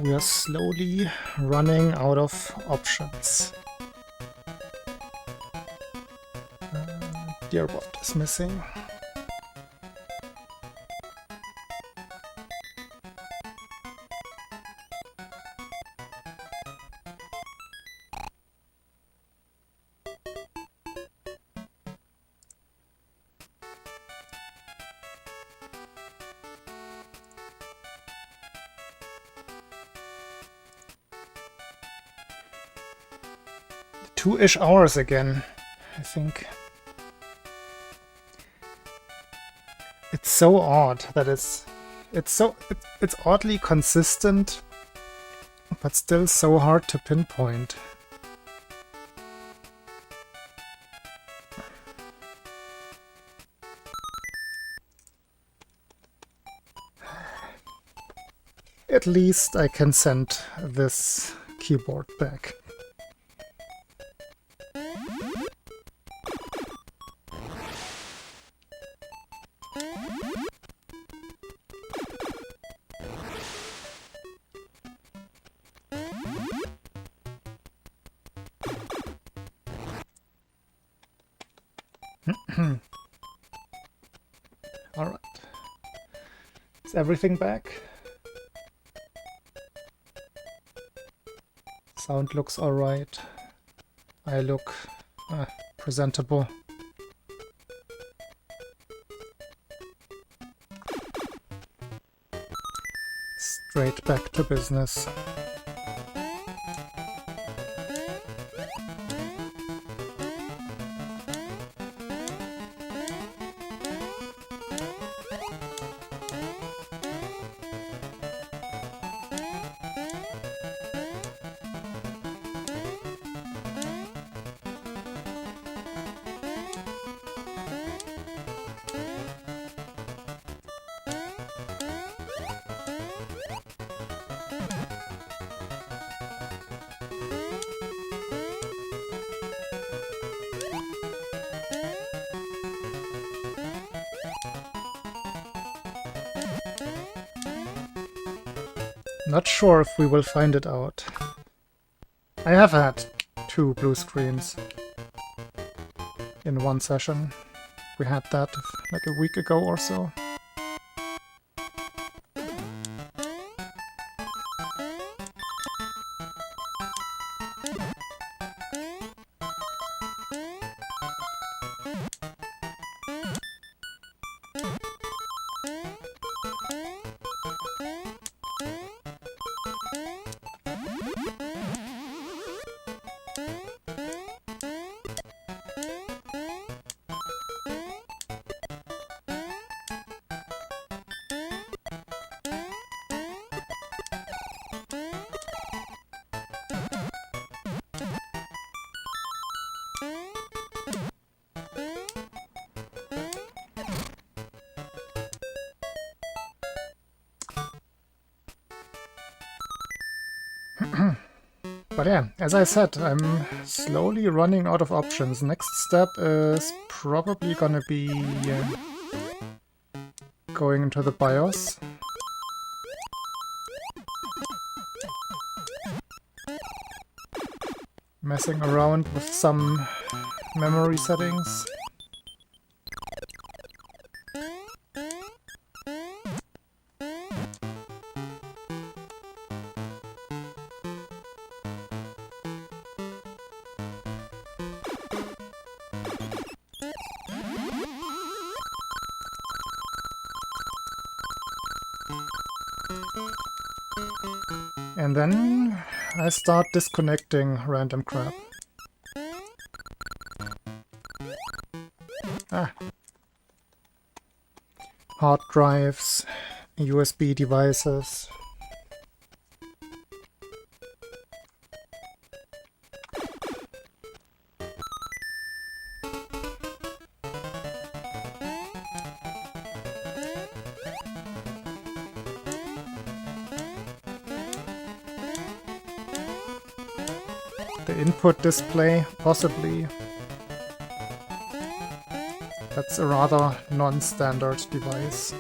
We are slowly running out of options. Dearbot is missing. Two-ish hours again, I think. It's so odd that it's oddly consistent, but still so hard to pinpoint. At least I can send this keyboard back. Alright. Is everything back? Sound looks alright. I look presentable. Straight back to business. Not sure if we will find it out. I have had 2 blue screens in one session. We had that like a week ago or so. But yeah, as I said, I'm slowly running out of options. Next step is probably gonna be going into the BIOS. Messing around with some memory settings. And then I start disconnecting random crap. Hard drives, USB devices. The input display, possibly. That's a rather non-standard device.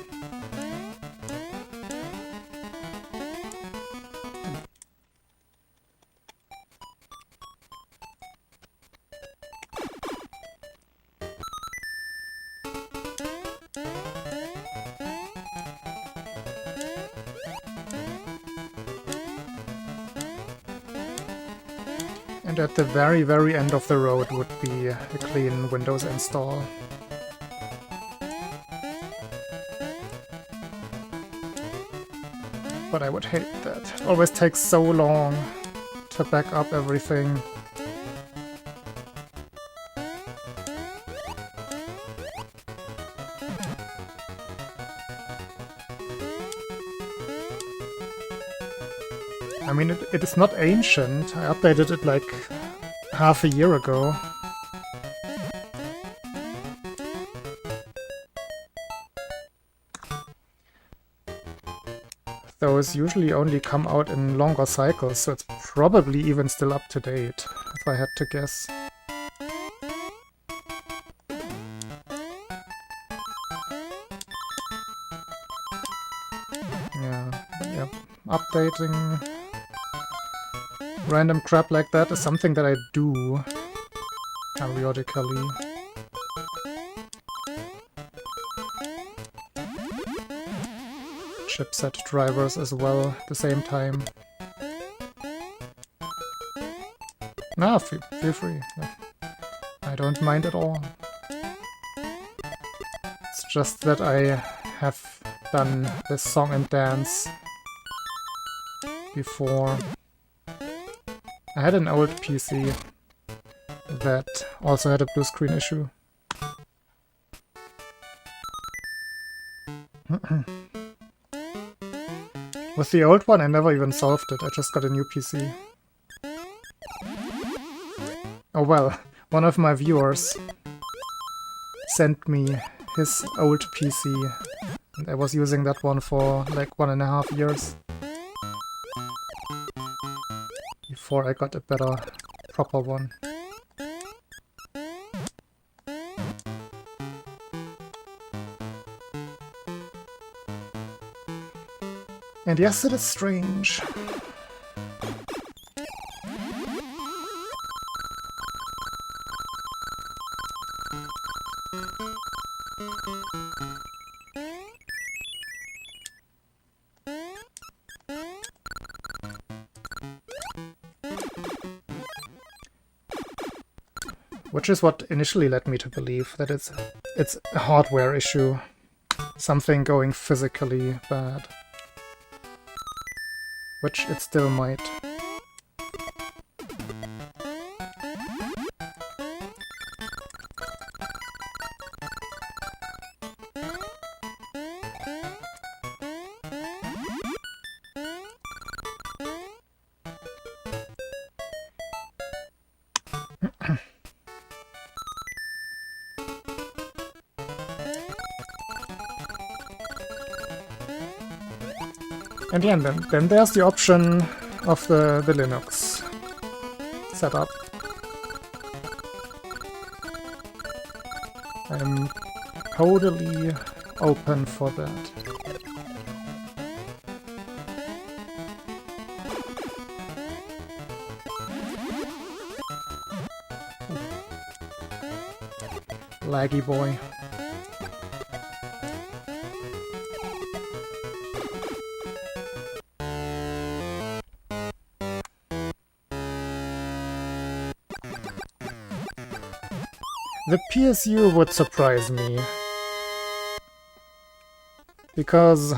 And at the very, very end of the road would be a clean Windows install. But I would hate that. It always takes so long to back up everything. I mean, it is not ancient. I updated it like half a year ago. Those usually only come out in longer cycles, so it's probably even still up to date, if I had to guess. Yeah, updating random crap like that is something that I do periodically. Chipset drivers as well at the same time. Nah, feel free. I don't mind at all. It's just that I have done this song and dance before. I had an old PC that also had a blue screen issue. With the old one, I never even solved it. I just got a new PC. Oh well, one of my viewers sent me his old PC, and I was using that one for like 1.5 years. Before I got a better, proper one. And yes, it is strange. Which is what initially led me to believe that it's a hardware issue. Something going physically bad. Which it still might. And yeah, then there's the option of the Linux setup. I'm totally open for that. Laggy boy. The PSU would surprise me, because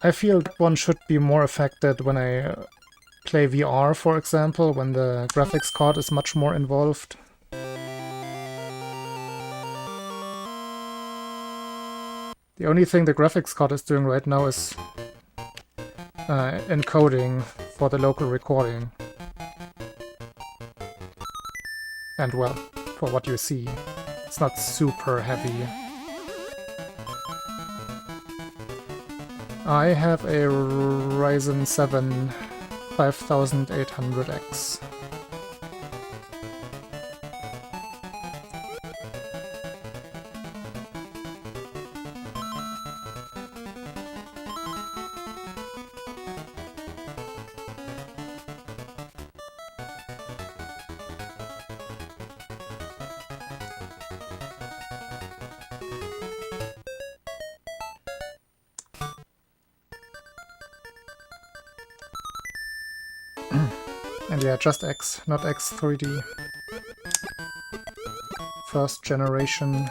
I feel that one should be more affected when I play VR, for example, when the graphics card is much more involved. The only thing the graphics card is doing right now is encoding for the local recording. And well, for what you see, it's not super heavy. I have a Ryzen 7 5800X. And yeah, just X, not X 3D. First generation.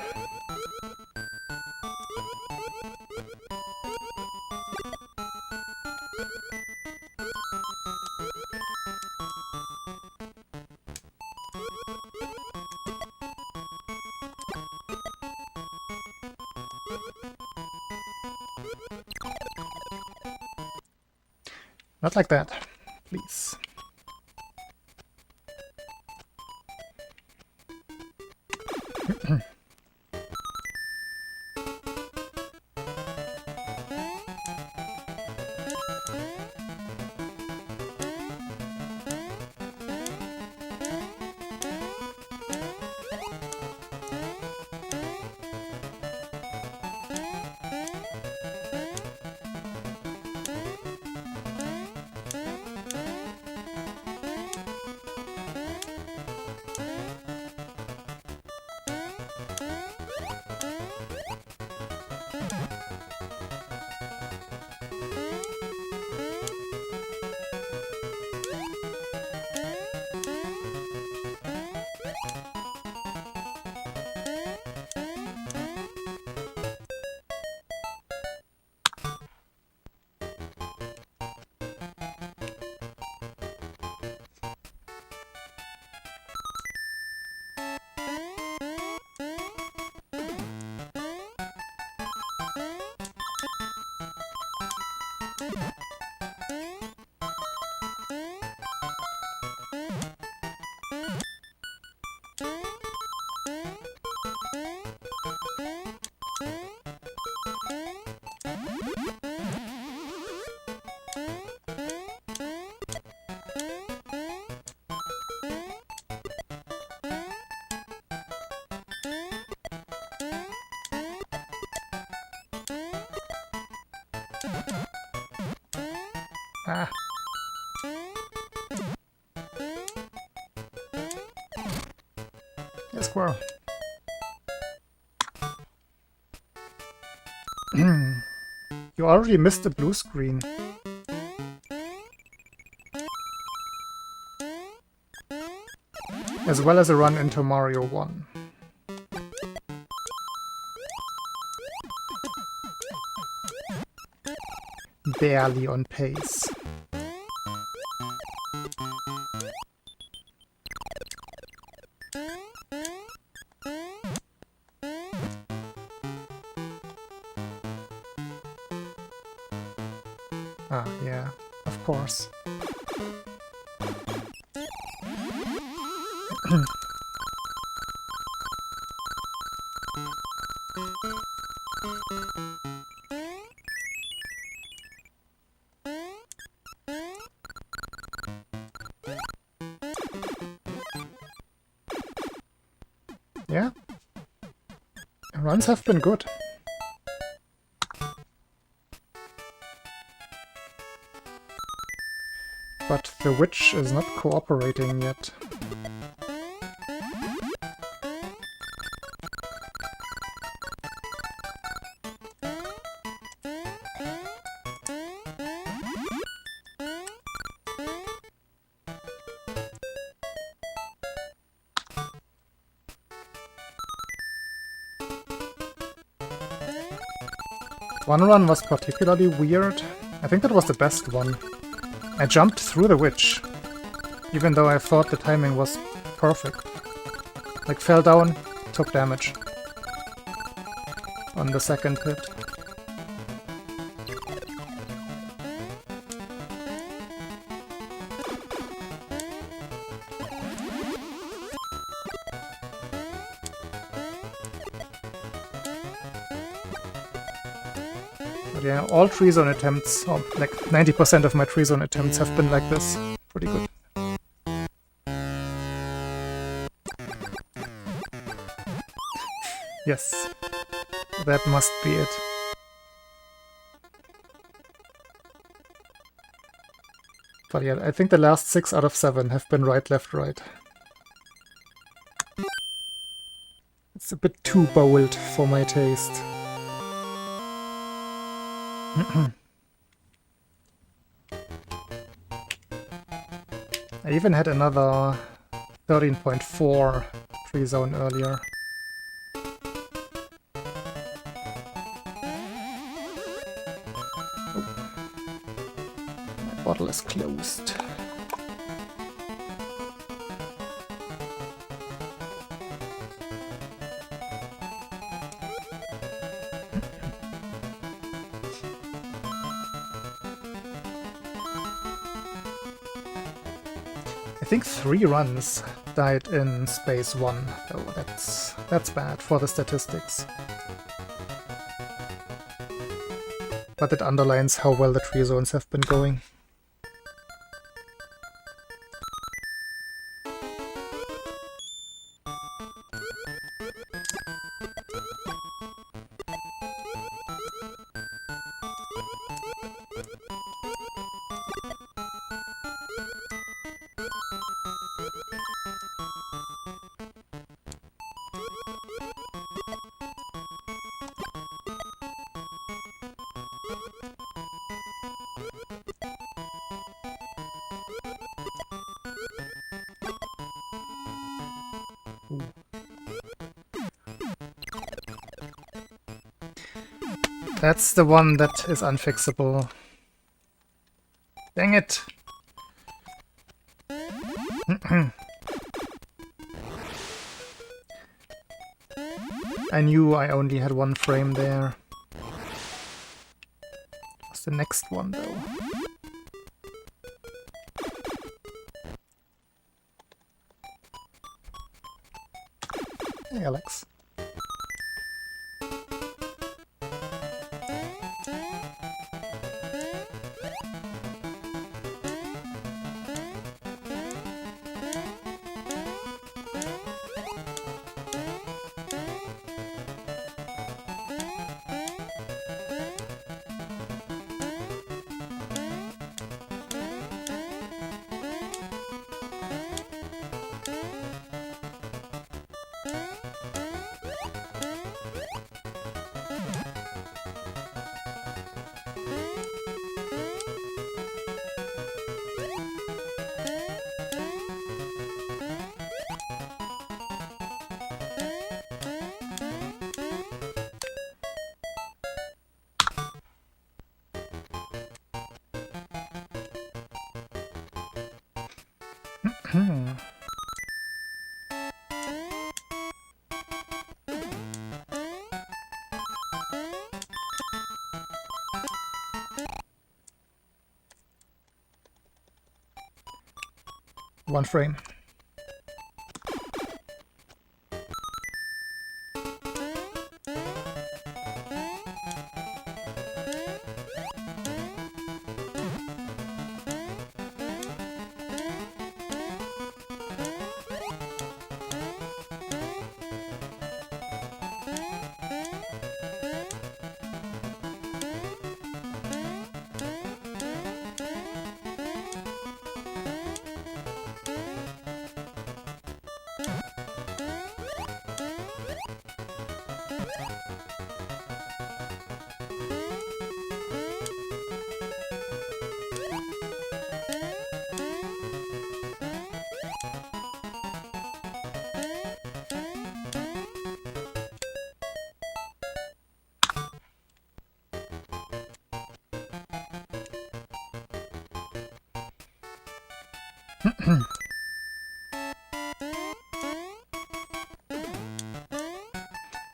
Not like that, please. Ah. Yeah, squirrel. You already missed the blue screen. As well as a run into Mario 1. Barely on pace. Ah, yeah, of course. Yeah, runs have been good. But the witch is not cooperating yet. One run was particularly weird. I think that was the best one. I jumped through the witch, even though I thought the timing was perfect. Like, fell down, took damage on the second hit. Yeah, all tree zone attempts, or like 90% of my tree zone attempts have been like this. Pretty good. Yes, that must be it. But yeah, I think the last 6 out of 7 have been right, left, right. It's a bit too bold for my taste. I even had another 13.4 tree zone earlier. Oh. My bottle is closed. I think 3 runs died in space 1, though that's bad for the statistics. But it underlines how well the tree zones have been going. That's the one that is unfixable. Dang it! I knew I only had 1 frame there. What's the next one, though? Hey, Alex. One frame.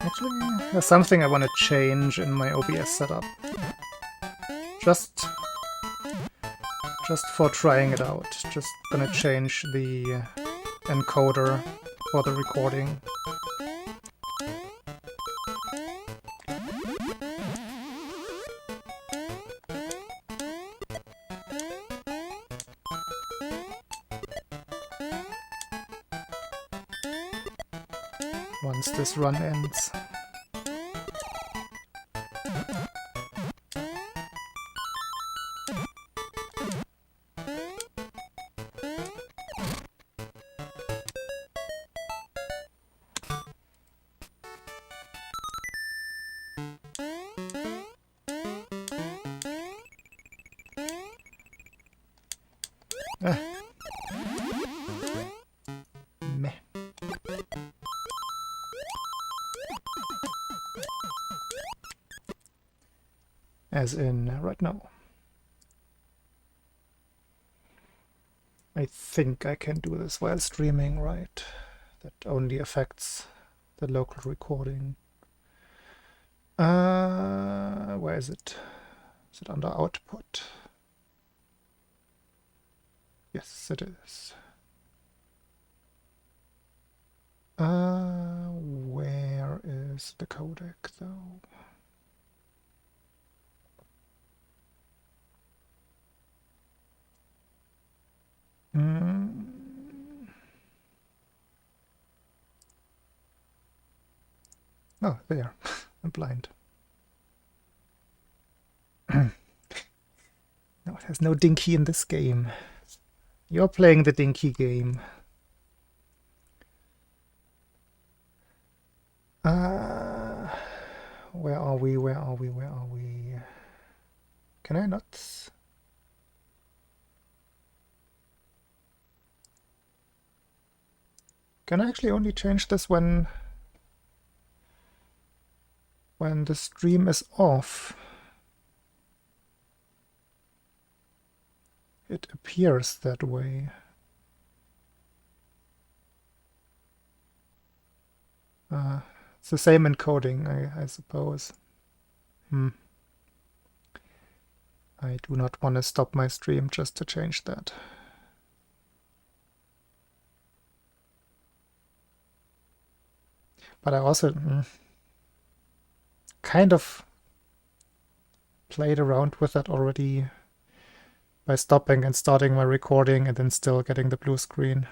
Actually, there's something I want to change in my OBS setup. Just for trying it out. Just gonna change the encoder for the recording. Once this run ends. as in right now. I think I can do this while streaming, right? That only affects the local recording. Where is it? Is it under output? Yes, it is. Where is the codec though? Oh, there. I'm blind. No, there's no dinky in this game. You're playing the dinky game. Where are we? Where are we? Where are we? Can I not? Can I actually only change this when the stream is off? It appears that way. It's the same encoding, I suppose. I do not want to stop my stream just to change that. But I also kind of played around with that already by stopping and starting my recording and then still getting the blue screen.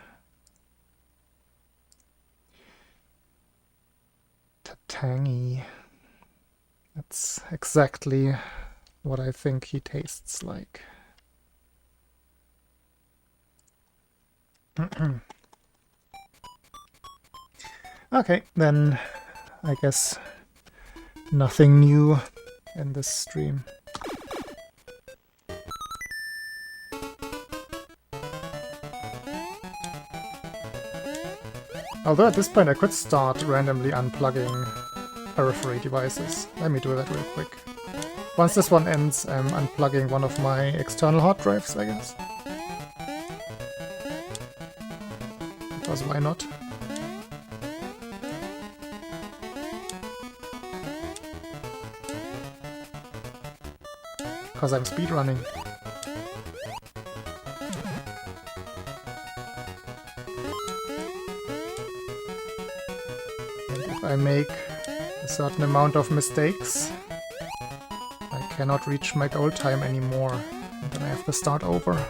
Tangy. That's exactly what I think he tastes like. Okay, then I guess nothing new in this stream. Although at this point I could start randomly unplugging periphery devices. Let me do that real quick. Once this one ends, I'm unplugging one of my external hard drives, I guess. Because why not? Because I'm speedrunning. And if I make a certain amount of mistakes, I cannot reach my goal time anymore. And then I have to start over.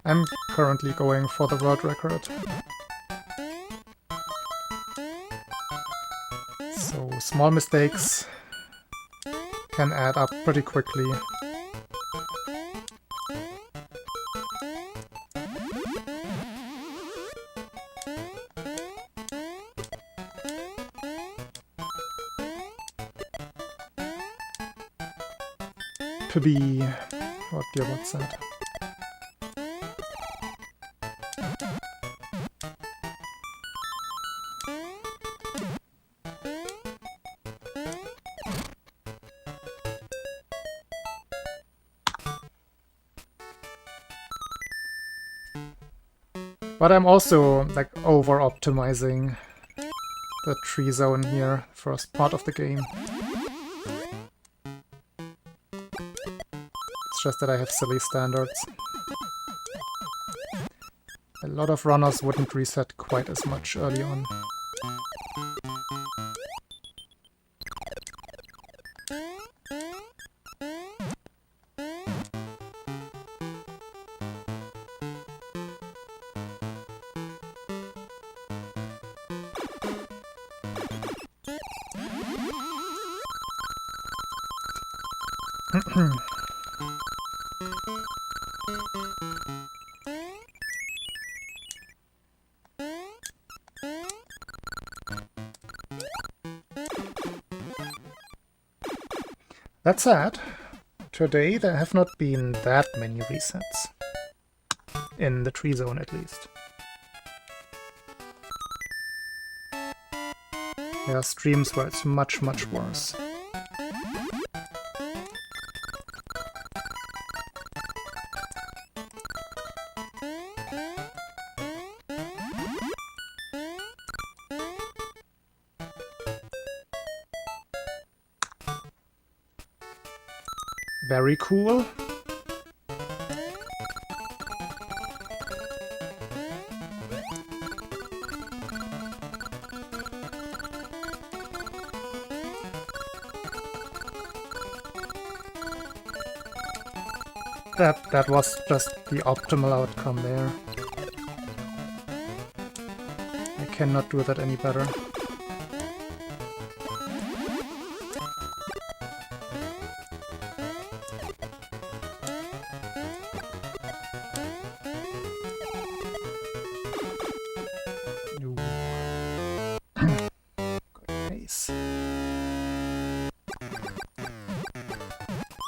I'm currently going for the world record. So small mistakes can add up pretty quickly. To be... oh dear, what's that? But I'm also like over-optimizing the tree zone here, first part of the game. It's just that I have silly standards. A lot of runners wouldn't reset quite as much early on. That said, today there have not been that many resets. In the tree zone, at least. There are streams where it's much, much worse. Very cool. That was just the optimal outcome there. I cannot do that any better.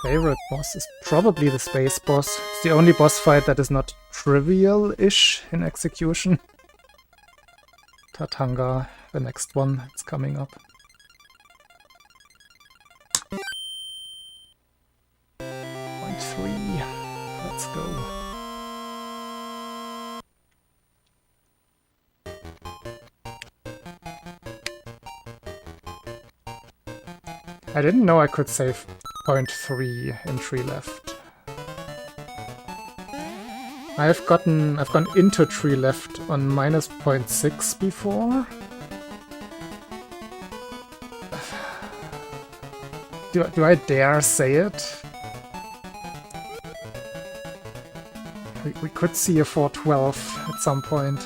Favorite boss is probably the space boss. It's the only boss fight that is not trivial-ish in execution. Tatanga, the next one that's coming up. Point 3. Let's go. I didn't know I could save point 3 in tree left. I've gone into tree left on minus 0.6 before. Do I dare say it? We could see a 412 at some point.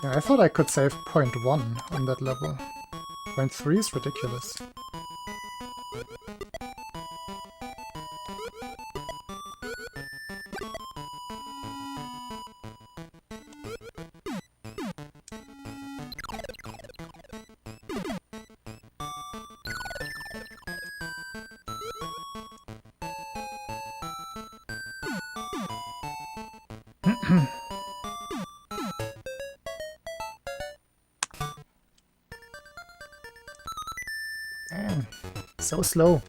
Yeah, I thought I could save 0.1 on that level. 0.3 is ridiculous. Damn, so slow.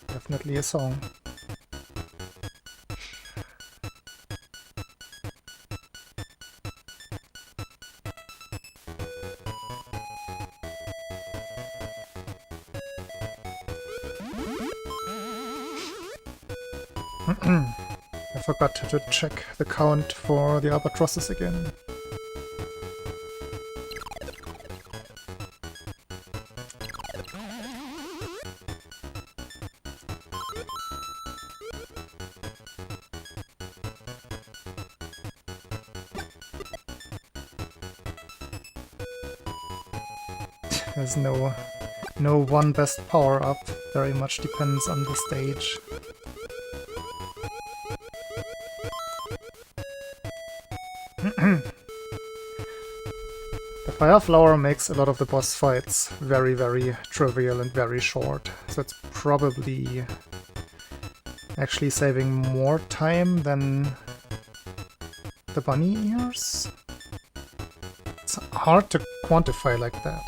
Definitely a song. I forgot to check the count for the albatrosses again. There's no one best power-up, very much depends on the stage. The Fire Flower makes a lot of the boss fights very, very trivial and very short, so it's probably actually saving more time than the bunny ears? It's hard to quantify like that.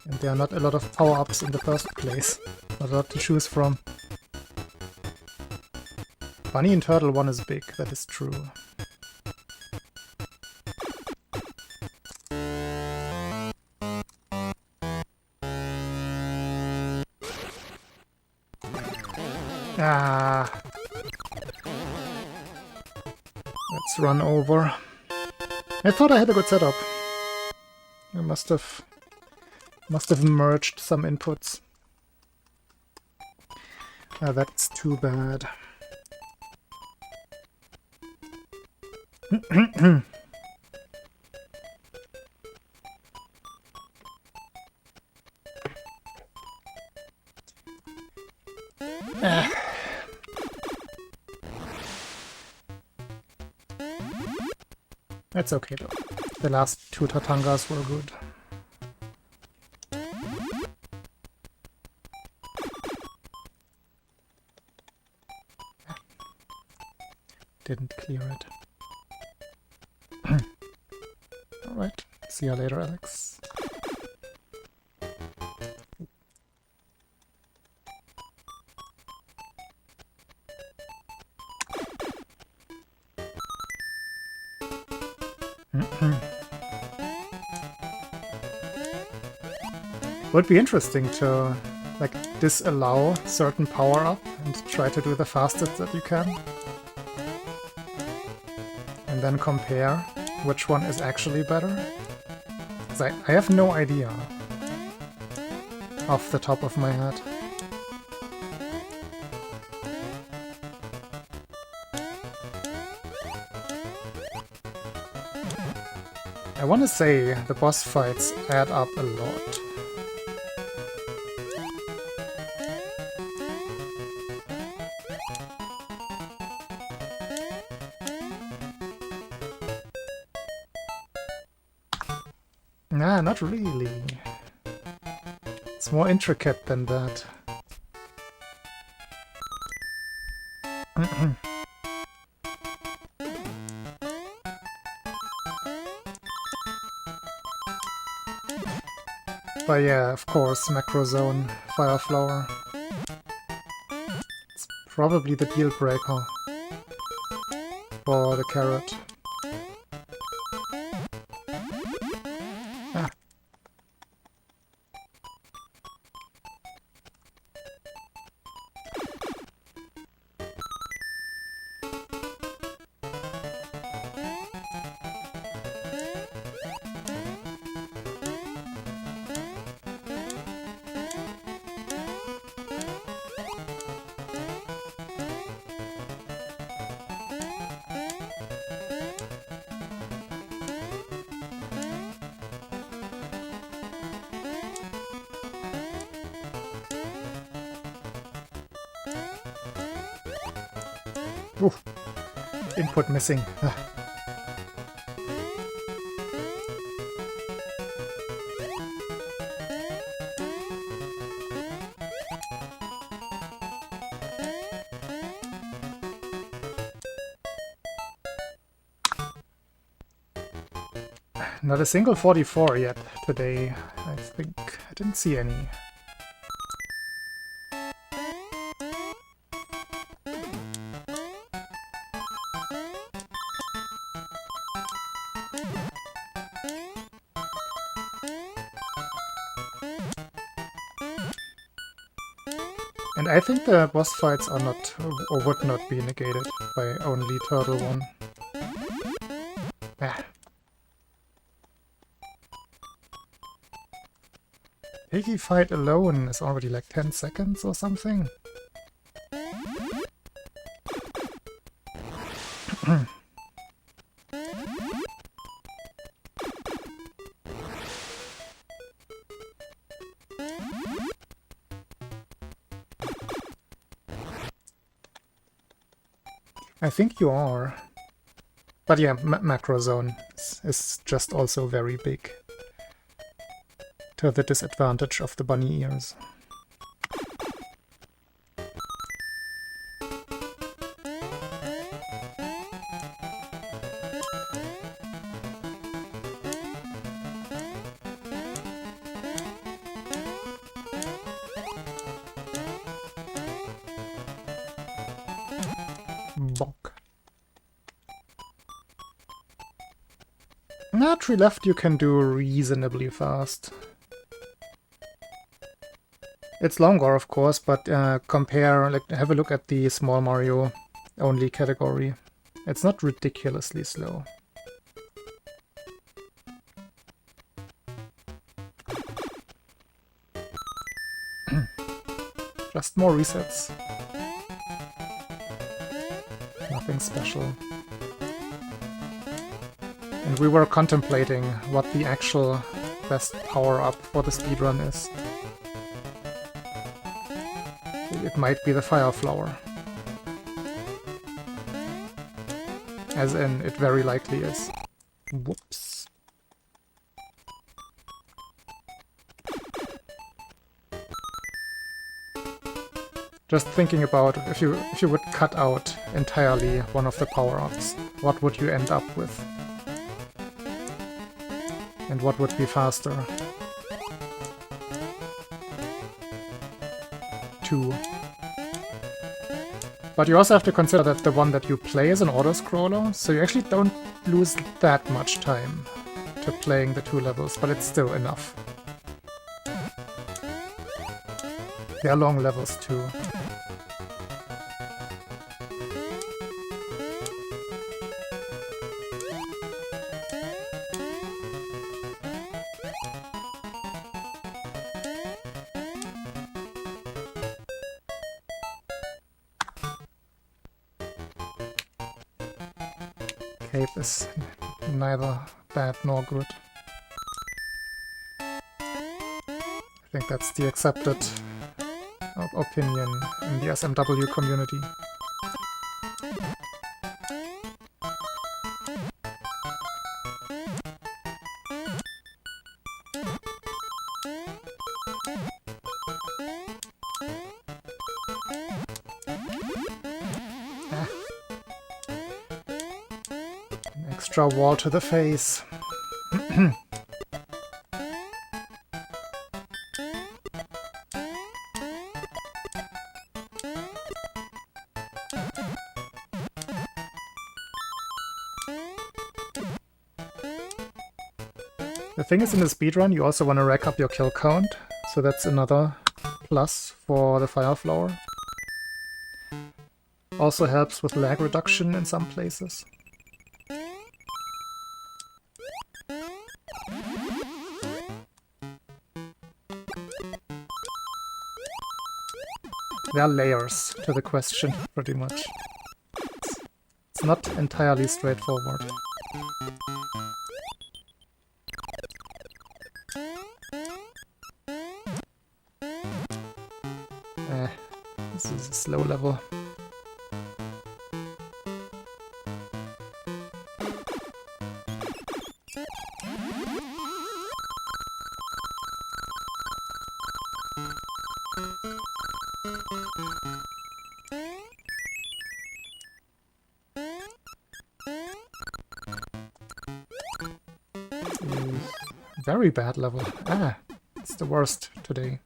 And there are not a lot of power-ups in the first place. Not a lot to choose from. Bunny and Turtle one is big, that is true. Ah. Let's run over. I thought I had a good setup. I must have merged some inputs. That's too bad. That's okay though. The last two Tatangas were good. Didn't clear it. Alright, see you later, Alex. Would be interesting to like disallow certain power-up and try to do the fastest that you can. And then compare which one is actually better. 'Cause I have no idea off the top of my head. I want to say the boss fights add up a lot. Nah, not really. It's more intricate than that. But yeah, of course, Macro Zone, Fire Flower. It's probably the deal breaker for the carrot. Ah. Ooh, input missing. Not a single 44 yet today, I think. I didn't see any. And I think the boss fights are not, or would not be negated by only Turtle 1. Ah. Piggy fight alone is already like 10 seconds or something. I think you are. But yeah, Macro Zone is just also very big. To the disadvantage of the bunny ears. Bonk. Tree left you can do reasonably fast. It's longer, of course, but have a look at the Small Mario only category. It's not ridiculously slow. Just more resets. Nothing special. And we were contemplating what the actual best power-up for the speedrun is. It might be the Fire Flower. As in, it very likely is. Whoops. Just thinking about if you would cut out entirely one of the power-ups, what would you end up with? And what would be faster? 2. But you also have to consider that the one that you play is an auto-scroller, so you actually don't lose that much time to playing the 2 levels, but it's still enough. They are long levels too. Cape is neither bad nor good. I think that's the accepted opinion in the SMW community. Extra wall to the face. The thing is, in the speedrun you also want to rack up your kill count, so that's another plus for the Fire Flower. Also helps with lag reduction in some places. There are layers to the question, pretty much. It's not entirely straightforward. This is a slow level. Very bad level. It's the worst today.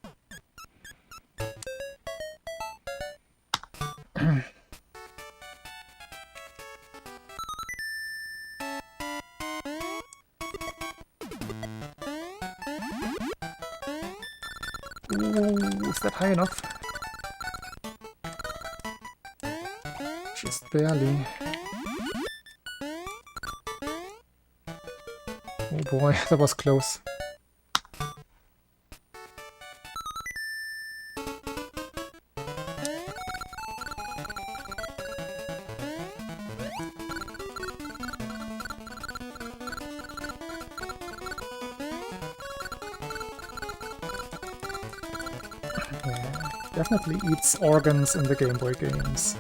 Ooh, is that high enough? Just barely. Oh boy, that was close. Yeah, definitely eats organs in the Game Boy games.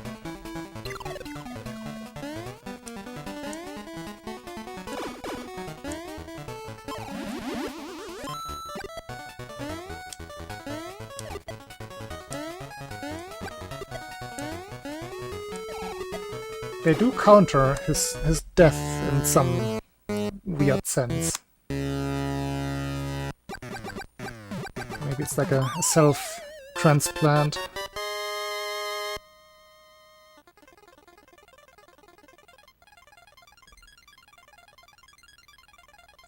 They do counter his death in some weird sense. Maybe it's like a self-transplant.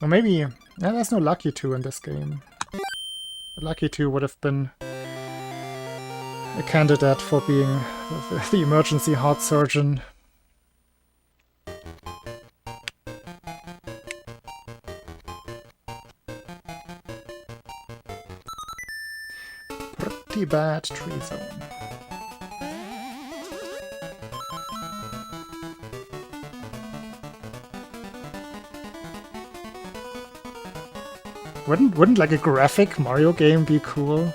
Or maybe... yeah, there's no Lucky 2 in this game. Lucky 2 would have been a candidate for being the emergency heart surgeon. Pretty bad tree zone. Wouldn't like a graphic Mario game be cool?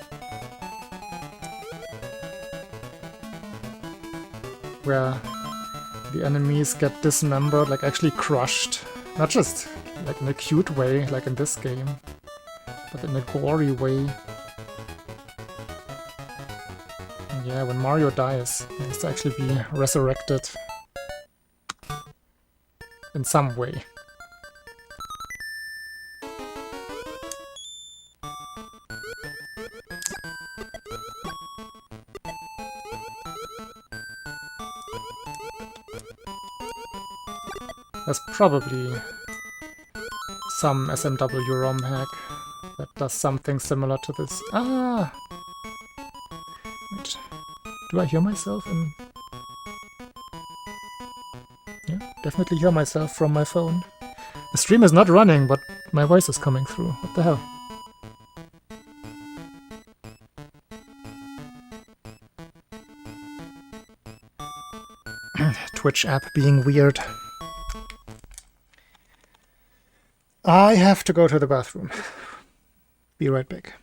Where the enemies get dismembered, like actually crushed. Not just like in a cute way, like in this game, but in a gory way. And yeah, when Mario dies, he needs to actually be resurrected in some way. There's probably some SMW ROM hack that does something similar to this. Ah! Wait. Do I hear myself in... yeah, definitely hear myself from my phone. The stream is not running, but my voice is coming through. What the hell? Twitch app being weird. I have to go to the bathroom. Be right back.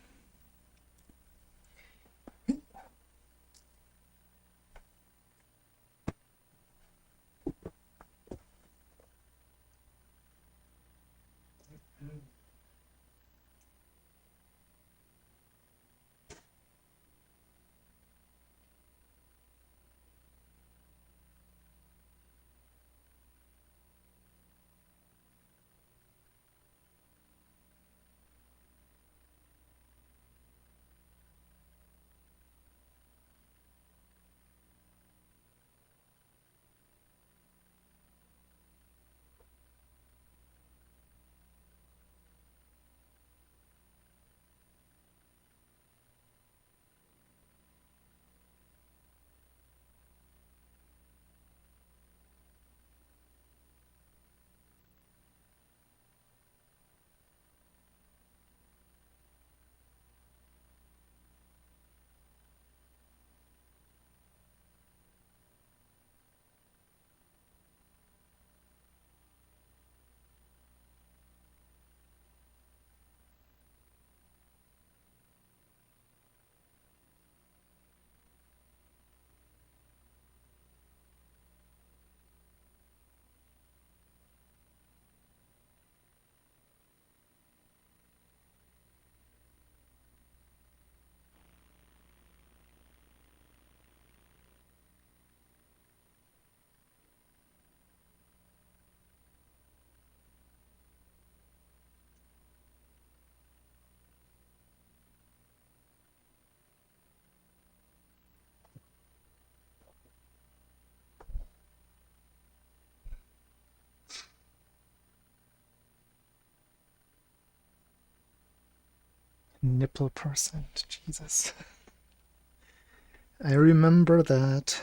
Nipple percent, Jesus. I remember that.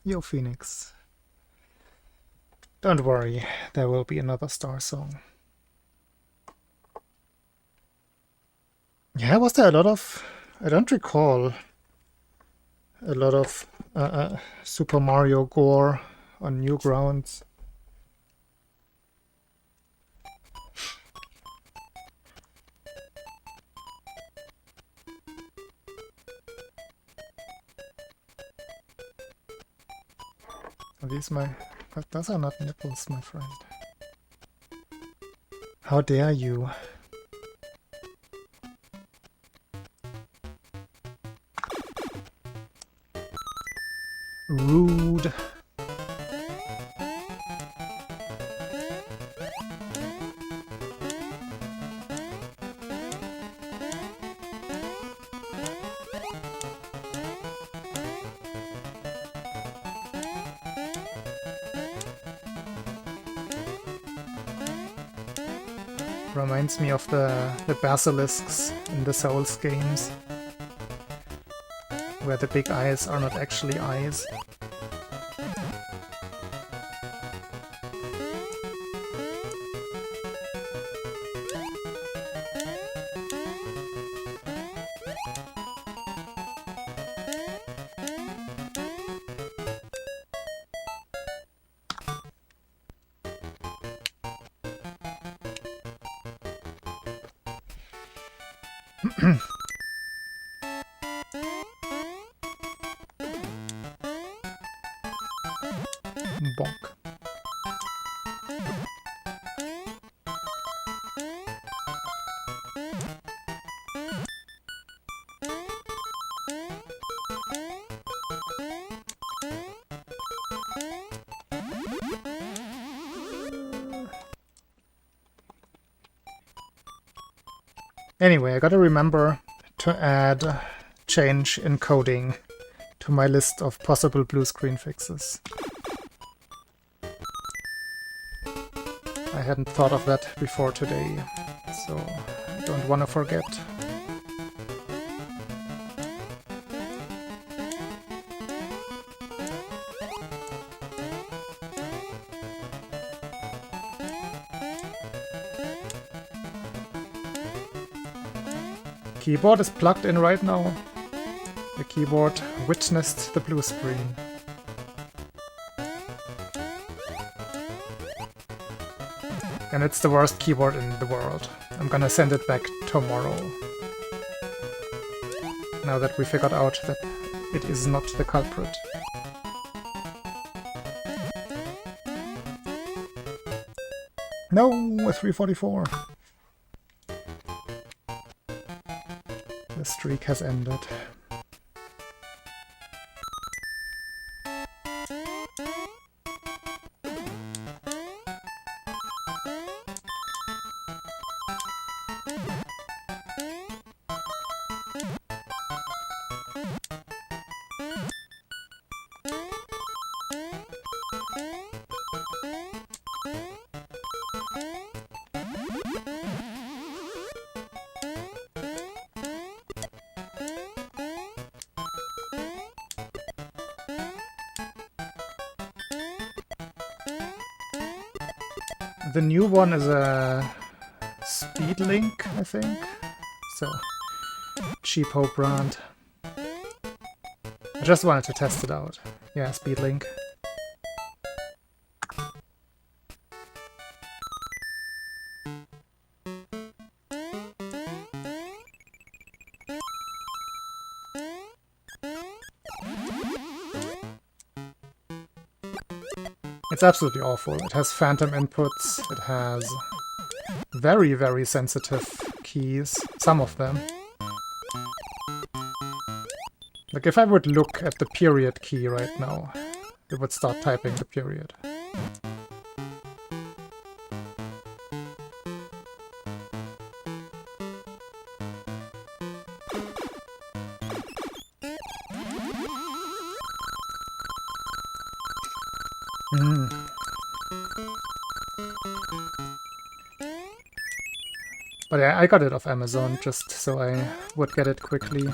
Yo, Phoenix. Don't worry, there will be another Star Song. Yeah, was there a lot of... I don't recall a lot of Super Mario gore on Newgrounds. Are these my... those are not nipples, my friend. How dare you? Rude. Reminds me of the basilisks in the Souls games, where the big eyes are not actually eyes. Bonk. Anyway, I gotta remember to add change encoding to my list of possible blue screen fixes. I hadn't thought of that before today, so I don't want to forget. Keyboard is plugged in right now. The keyboard witnessed the blue screen. And it's the worst keyboard in the world. I'm gonna send it back tomorrow. Now that we figured out that it is not the culprit. No, a 344. The streak has ended. The new one is a Speedlink, I think. So, cheapo brand. I just wanted to test it out. Yeah, Speedlink. It's absolutely awful. It has phantom inputs, it has very, very sensitive keys, some of them. Like if I would look at the period key right now, it would start typing the period. But yeah, I got it off Amazon just so I would get it quickly.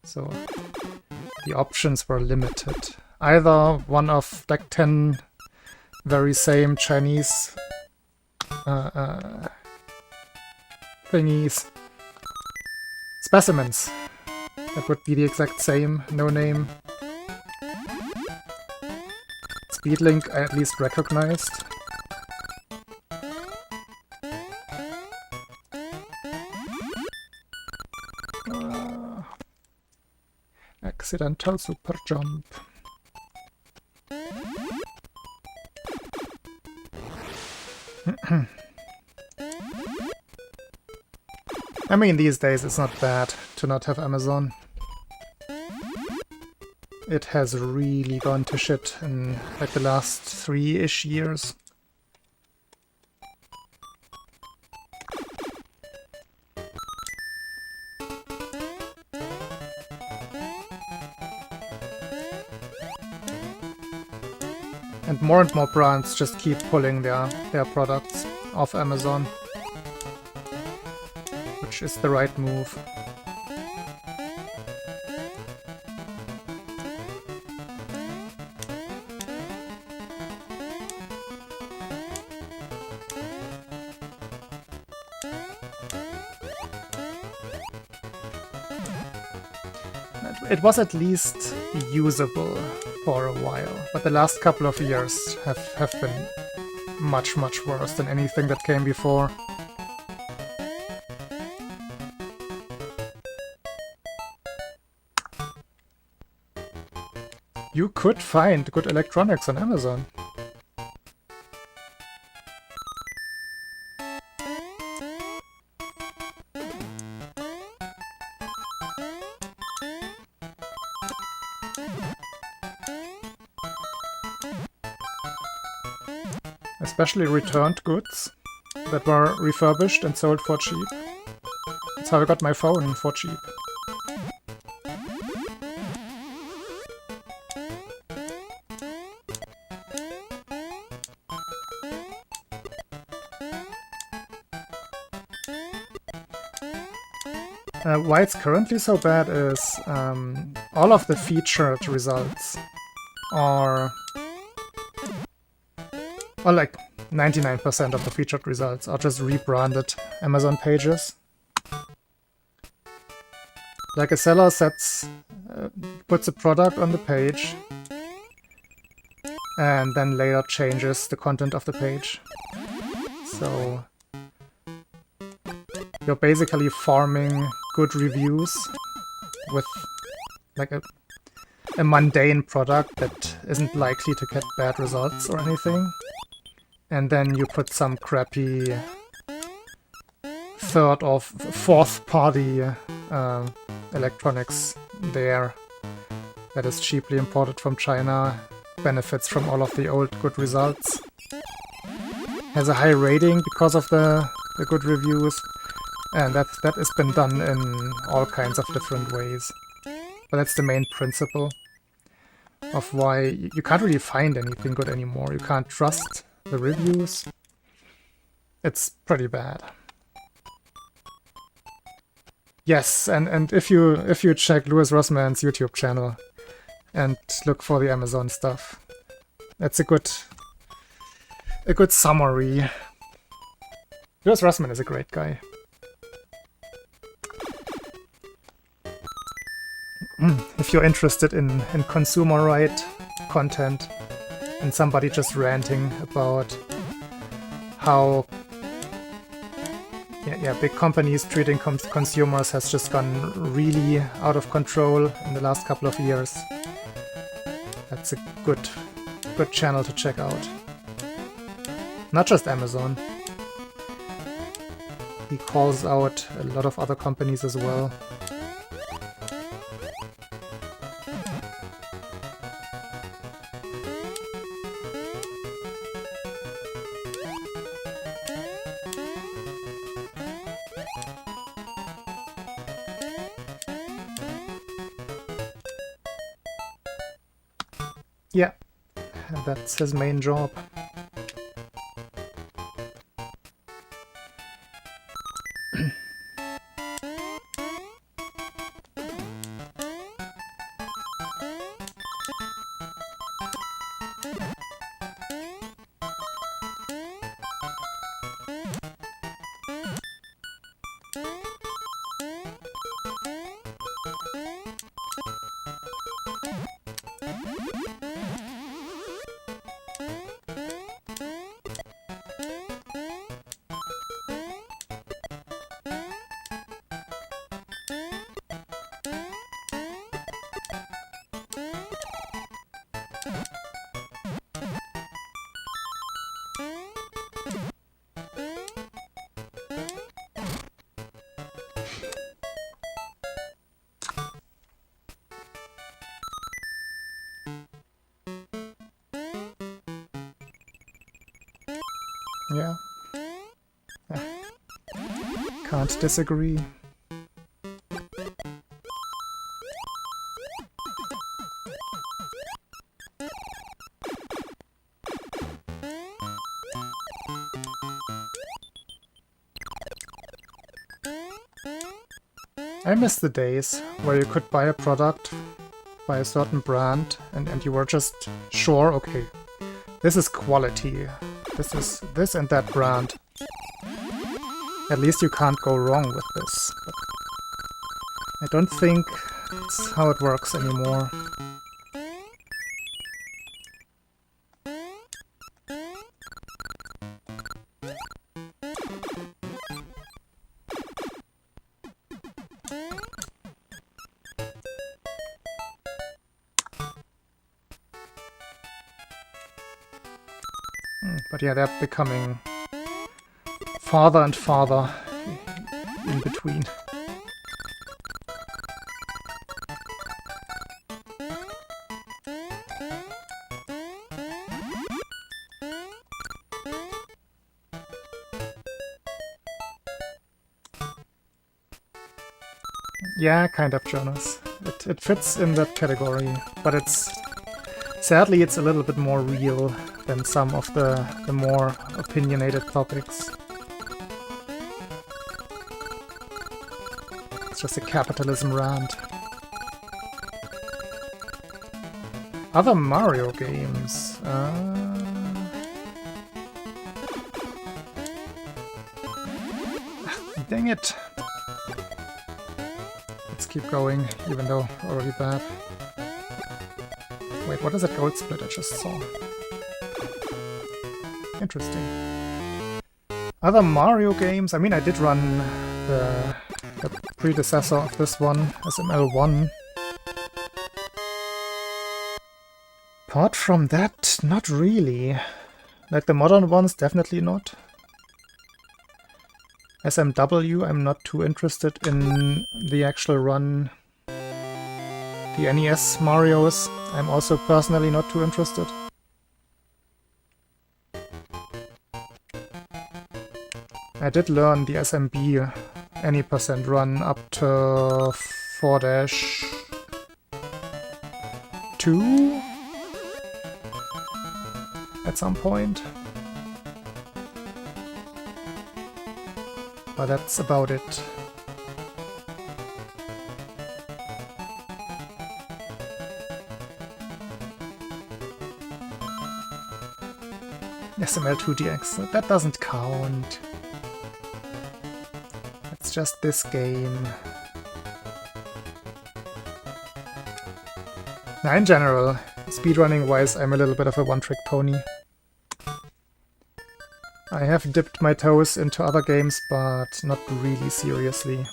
So the options were limited. Either one of like 10 very same Chinese thingies, specimens. That would be the exact same, no name. Speedlink I at least recognized. Accidental super jump. I mean, these days it's not bad to not have Amazon. It has really gone to shit in like the last 3-ish years. And more brands just keep pulling their products off Amazon, which is the right move. It was at least usable for a while, but the last couple of years have been much worse than anything that came before. You could find good electronics on Amazon. Especially returned goods that were refurbished and sold for cheap. That's how I got my phone, for cheap. Why it's currently so bad is all of the featured results are... Well, like 99% of the featured results are just rebranded Amazon pages. Like a seller puts a product on the page and then later changes the content of the page. So you're basically farming good reviews with like a mundane product that isn't likely to get bad results or anything. And then you put some crappy third or fourth party electronics there that is cheaply imported from China, benefits from all of the old good results, has a high rating because of the good reviews, and that has been done in all kinds of different ways. But that's the main principle of why you can't really find anything good anymore. You can't trust the reviews. It's pretty bad. Yes, and if you check Louis Rossman's YouTube channel and look for the Amazon stuff, that's a good summary. Louis Rossman is a great guy. If you're interested in consumer right content and somebody just ranting about how big companies treating consumers has just gone really out of control in the last couple of years, that's a good channel to check out. Not just Amazon. He calls out a lot of other companies as well. Yeah, that's his main job. Yeah. Can't disagree. I miss the days where you could buy a product by a certain brand and you were just sure, okay, this is quality. This is this and that brand. At least you can't go wrong with this. But I don't think it's how it works anymore. But yeah, they're becoming farther and farther in between. Yeah, kind of, Jonas. It fits in that category, but sadly it's a little bit more real than some of the more opinionated topics. It's just a capitalism rant. Other Mario games. Dang it! Let's keep going, even though already bad. Wait, what is that gold split I just saw? Interesting. Other Mario games? I mean, I did run the predecessor of this one, SML1. Apart from that, not really. Like the modern ones, definitely not. SMW, I'm not too interested in the actual run. The NES Marios, I'm also personally not too interested. I did learn the SMB any percent run up to 4-2 at some point. But that's about it. SML2 DX, that doesn't count. It's just this game. Now, in general, speedrunning-wise, I'm a little bit of a one-trick pony. I have dipped my toes into other games, but not really seriously.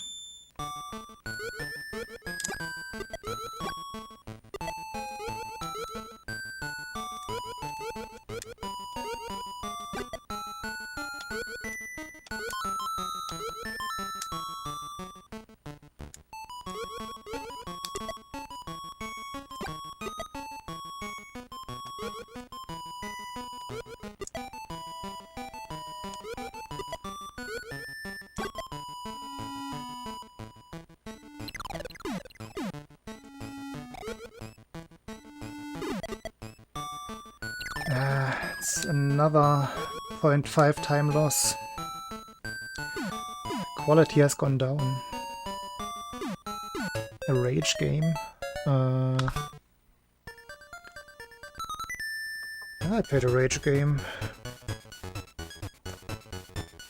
It's another 0.5 time loss. Quality has gone down. A rage game? I played a rage game.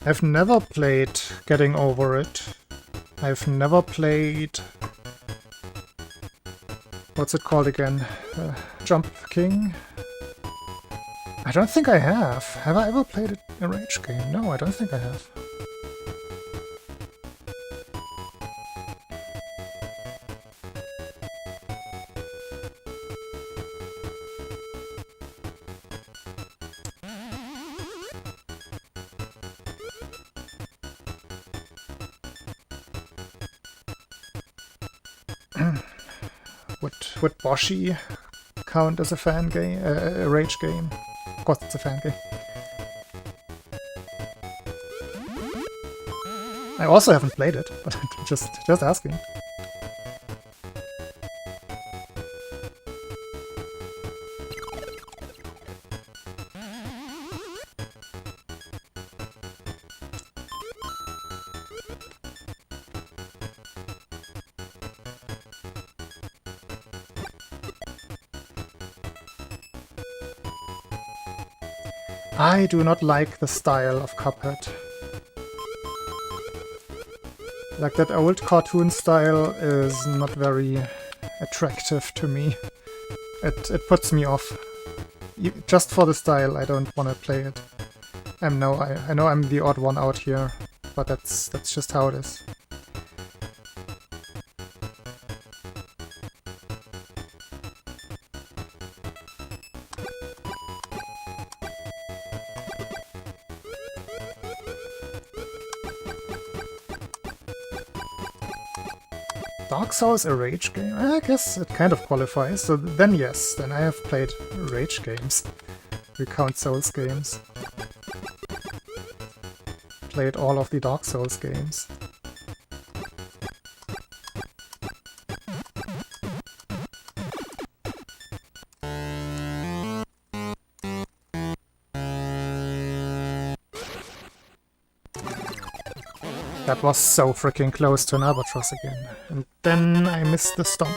I've never played Getting Over It. I've never played... What's it called again? Jump King? I don't think I have. Have I ever played a rage game? No, I don't think I have. Would Boshi count as a fan game, a rage game? Of course it's a fan game. I also haven't played it, but just asking. I do not like the style of Cuphead. Like, that old cartoon style is not very attractive to me. It puts me off. Just for the style, I don't want to play it. I know I'm the odd one out here, but that's just how it is. Dark Souls a rage game? I guess it kind of qualifies. So then yes, then I have played rage games. We count Souls games. Played all of the Dark Souls games. That was so freaking close to an albatross again. And then I missed the stomp.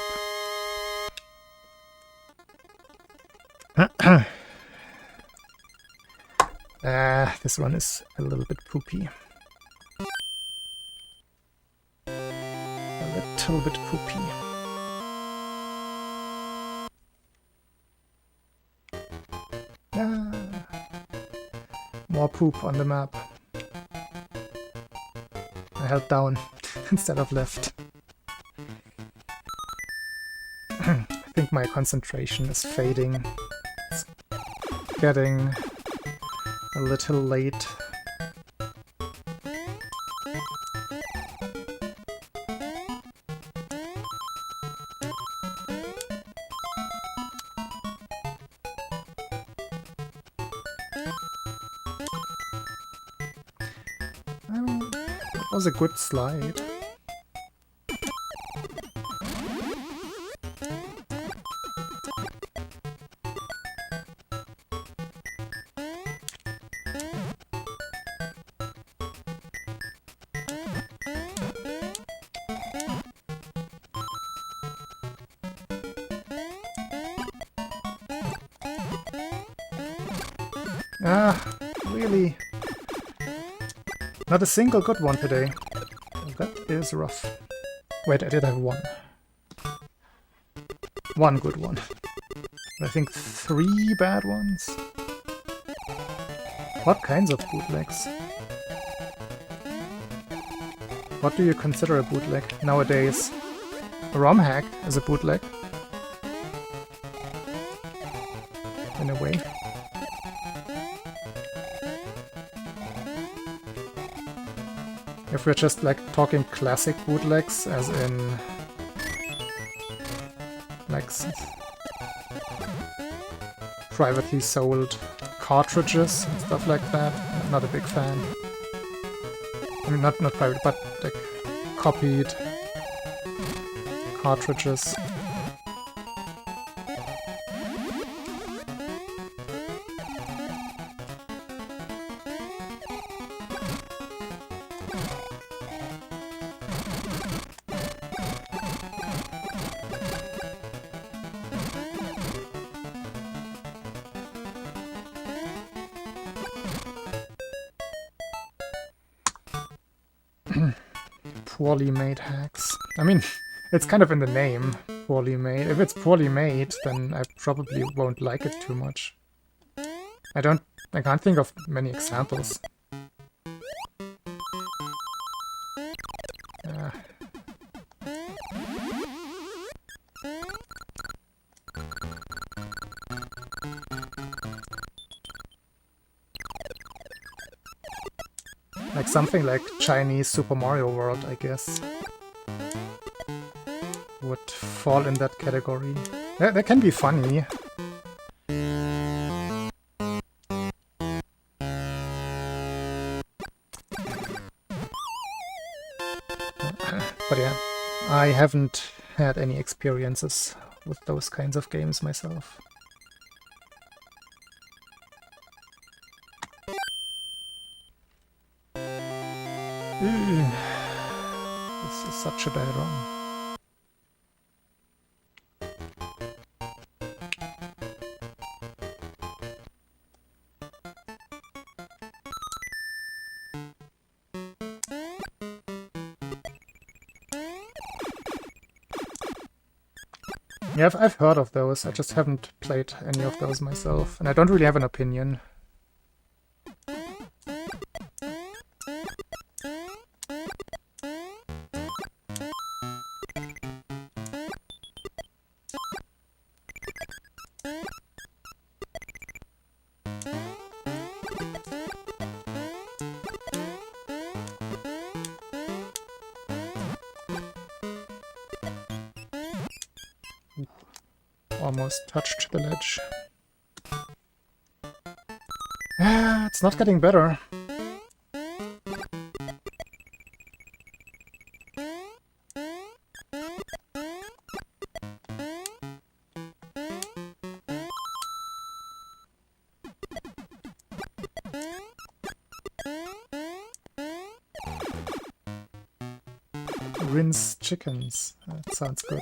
This one is a little bit poopy. A little bit poopy. More poop on the map. I held down instead of left. I think my concentration is fading. It's getting a little late. That was a good slide. Really? Not a single good one today. That is rough. Wait, I did have one. One good one. I think 3 bad ones. What kinds of bootlegs? What do you consider a bootleg nowadays? A ROM hack is a bootleg. In a way. If we're just like talking classic bootlegs, as in like privately sold cartridges and stuff like that, I'm not a big fan. I mean, not private, but like copied cartridges. Poorly made hacks. I mean, it's kind of in the name, poorly made. If it's poorly made, then I probably won't like it too much. I can't think of many examples. Like something like Chinese Super Mario World, I guess, would fall in that category. That can be funny. I haven't had any experiences with those kinds of games myself. This is such a bad run. Yeah, I've heard of those, I just haven't played any of those myself, and I don't really have an opinion. Almost touched the ledge. It's not getting better. Rinse chickens. That sounds good.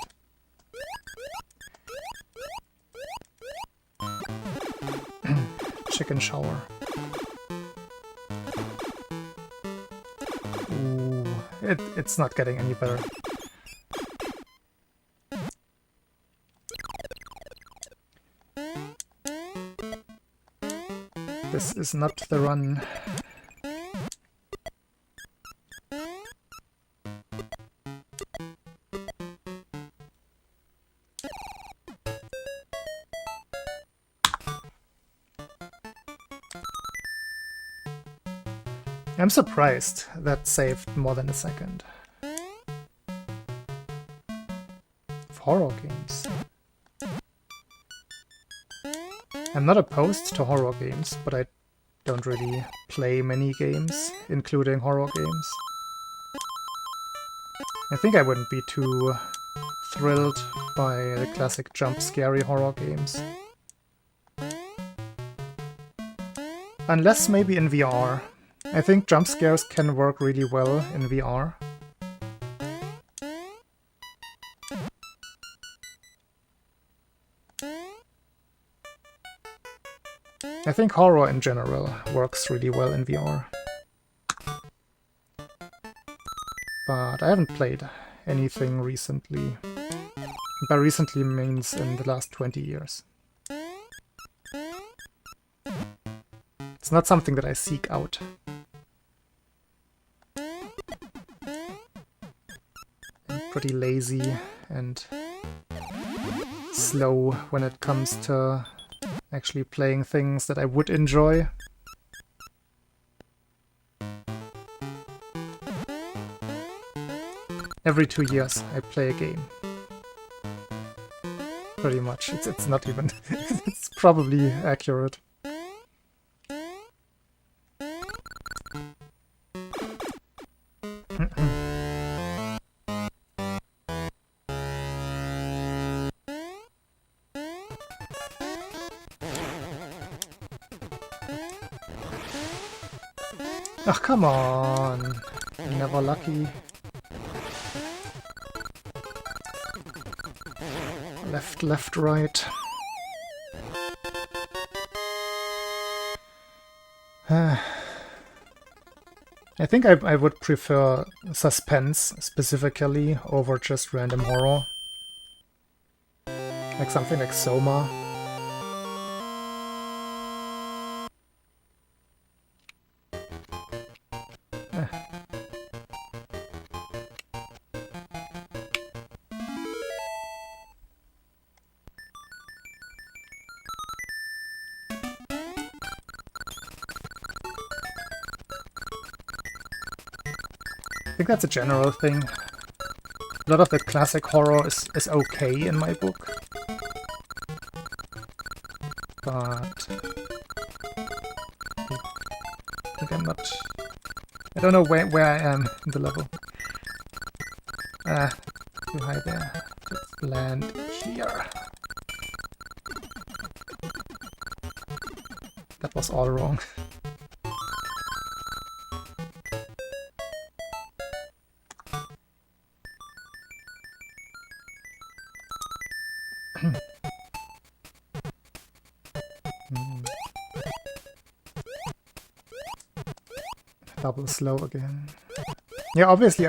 Chicken shower. Ooh, it's not getting any better. This is not the run. I'm surprised that saved more than a second. Of horror games. I'm not opposed to horror games, but I don't really play many games, including horror games. I think I wouldn't be too thrilled by the classic jump-scary horror games. Unless maybe in VR. I think jump scares can work really well in VR. I think horror in general works really well in VR. But I haven't played anything recently. By recently means in the last 20 years. It's not something that I seek out. Pretty lazy and slow when it comes to actually playing things that I would enjoy. Every 2 years I play a game. Pretty much. It's not even... it's probably accurate. Ach, come on. Never lucky. Left, left, right. I think I would prefer suspense, specifically, over just random horror. Like something like Soma. I think that's a general thing. A lot of the classic horror is okay in my book. But I think I'm not... I don't know where I am in the level. there. Let's land here. That was all wrong. Double slow again. Yeah, obviously,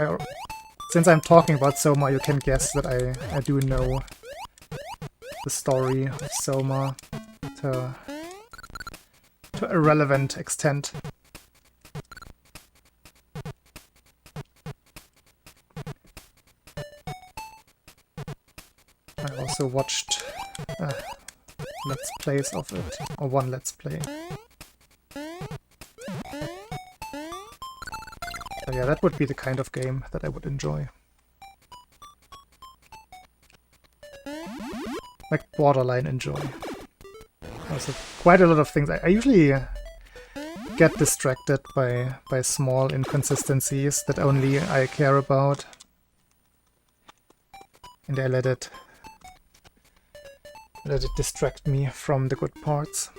since I'm talking about Soma, you can guess that I do know the story of Soma to a relevant extent. I also watched Let's Plays of it, or one Let's Play. So yeah, that would be the kind of game that I would enjoy. Like, borderline enjoy. Also, quite a lot of things. I usually get distracted by small inconsistencies that only I care about. And I let it distract me from the good parts.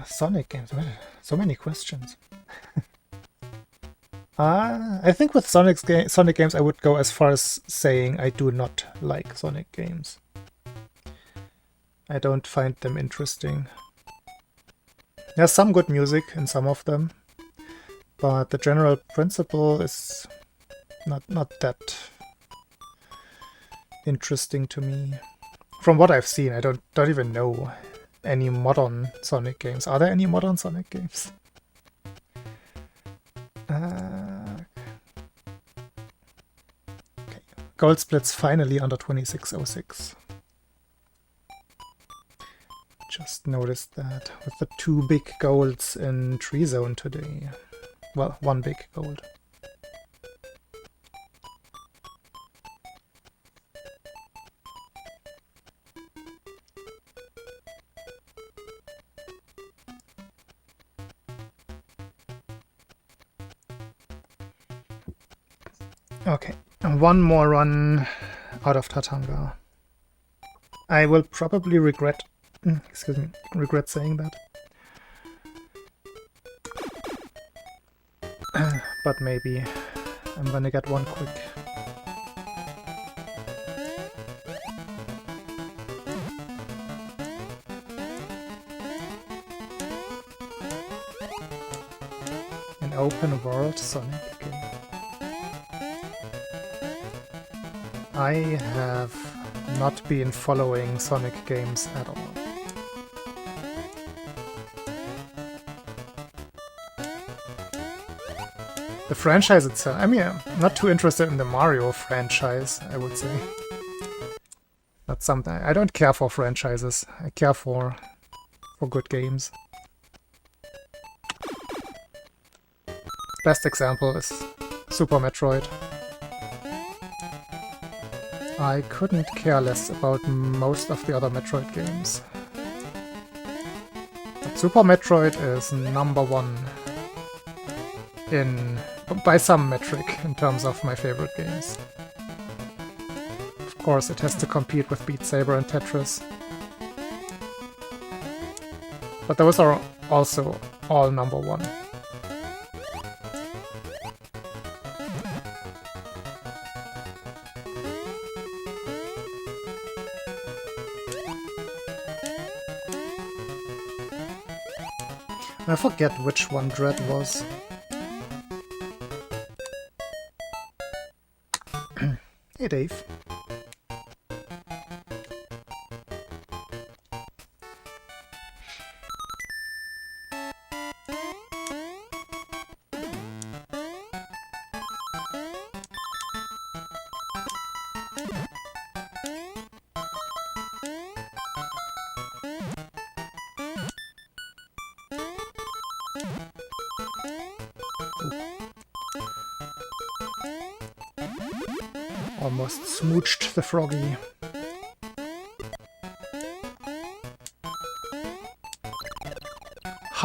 Sonic games. So many questions. I think with Sonic games I would go as far as saying I do not like Sonic games. I don't find them interesting. There's some good music in some of them, but the general principle is not that interesting to me. From what I've seen, I don't even know any modern Sonic games. Are there any modern Sonic games? Okay. Gold splits finally under 2606. Just noticed that with the 2 big golds in Tree Zone today. Well, 1 big gold. Okay, and 1 more run out of Tatanga. I will probably regret saying that. But maybe I'm gonna get one quick. An open world Sonic game. I have not been following Sonic games at all. The franchise itself, I mean, I'm not too interested in the Mario franchise, I would say. That's something, I don't care for franchises, I care for good games. Best example is Super Metroid. I couldn't care less about most of the other Metroid games. But Super Metroid is #1 by some metric in terms of my favorite games. Of course, it has to compete with Beat Saber and Tetris. But those are also all #1. I forget which one Dread was. Hey Dave. Almost smooched the froggy.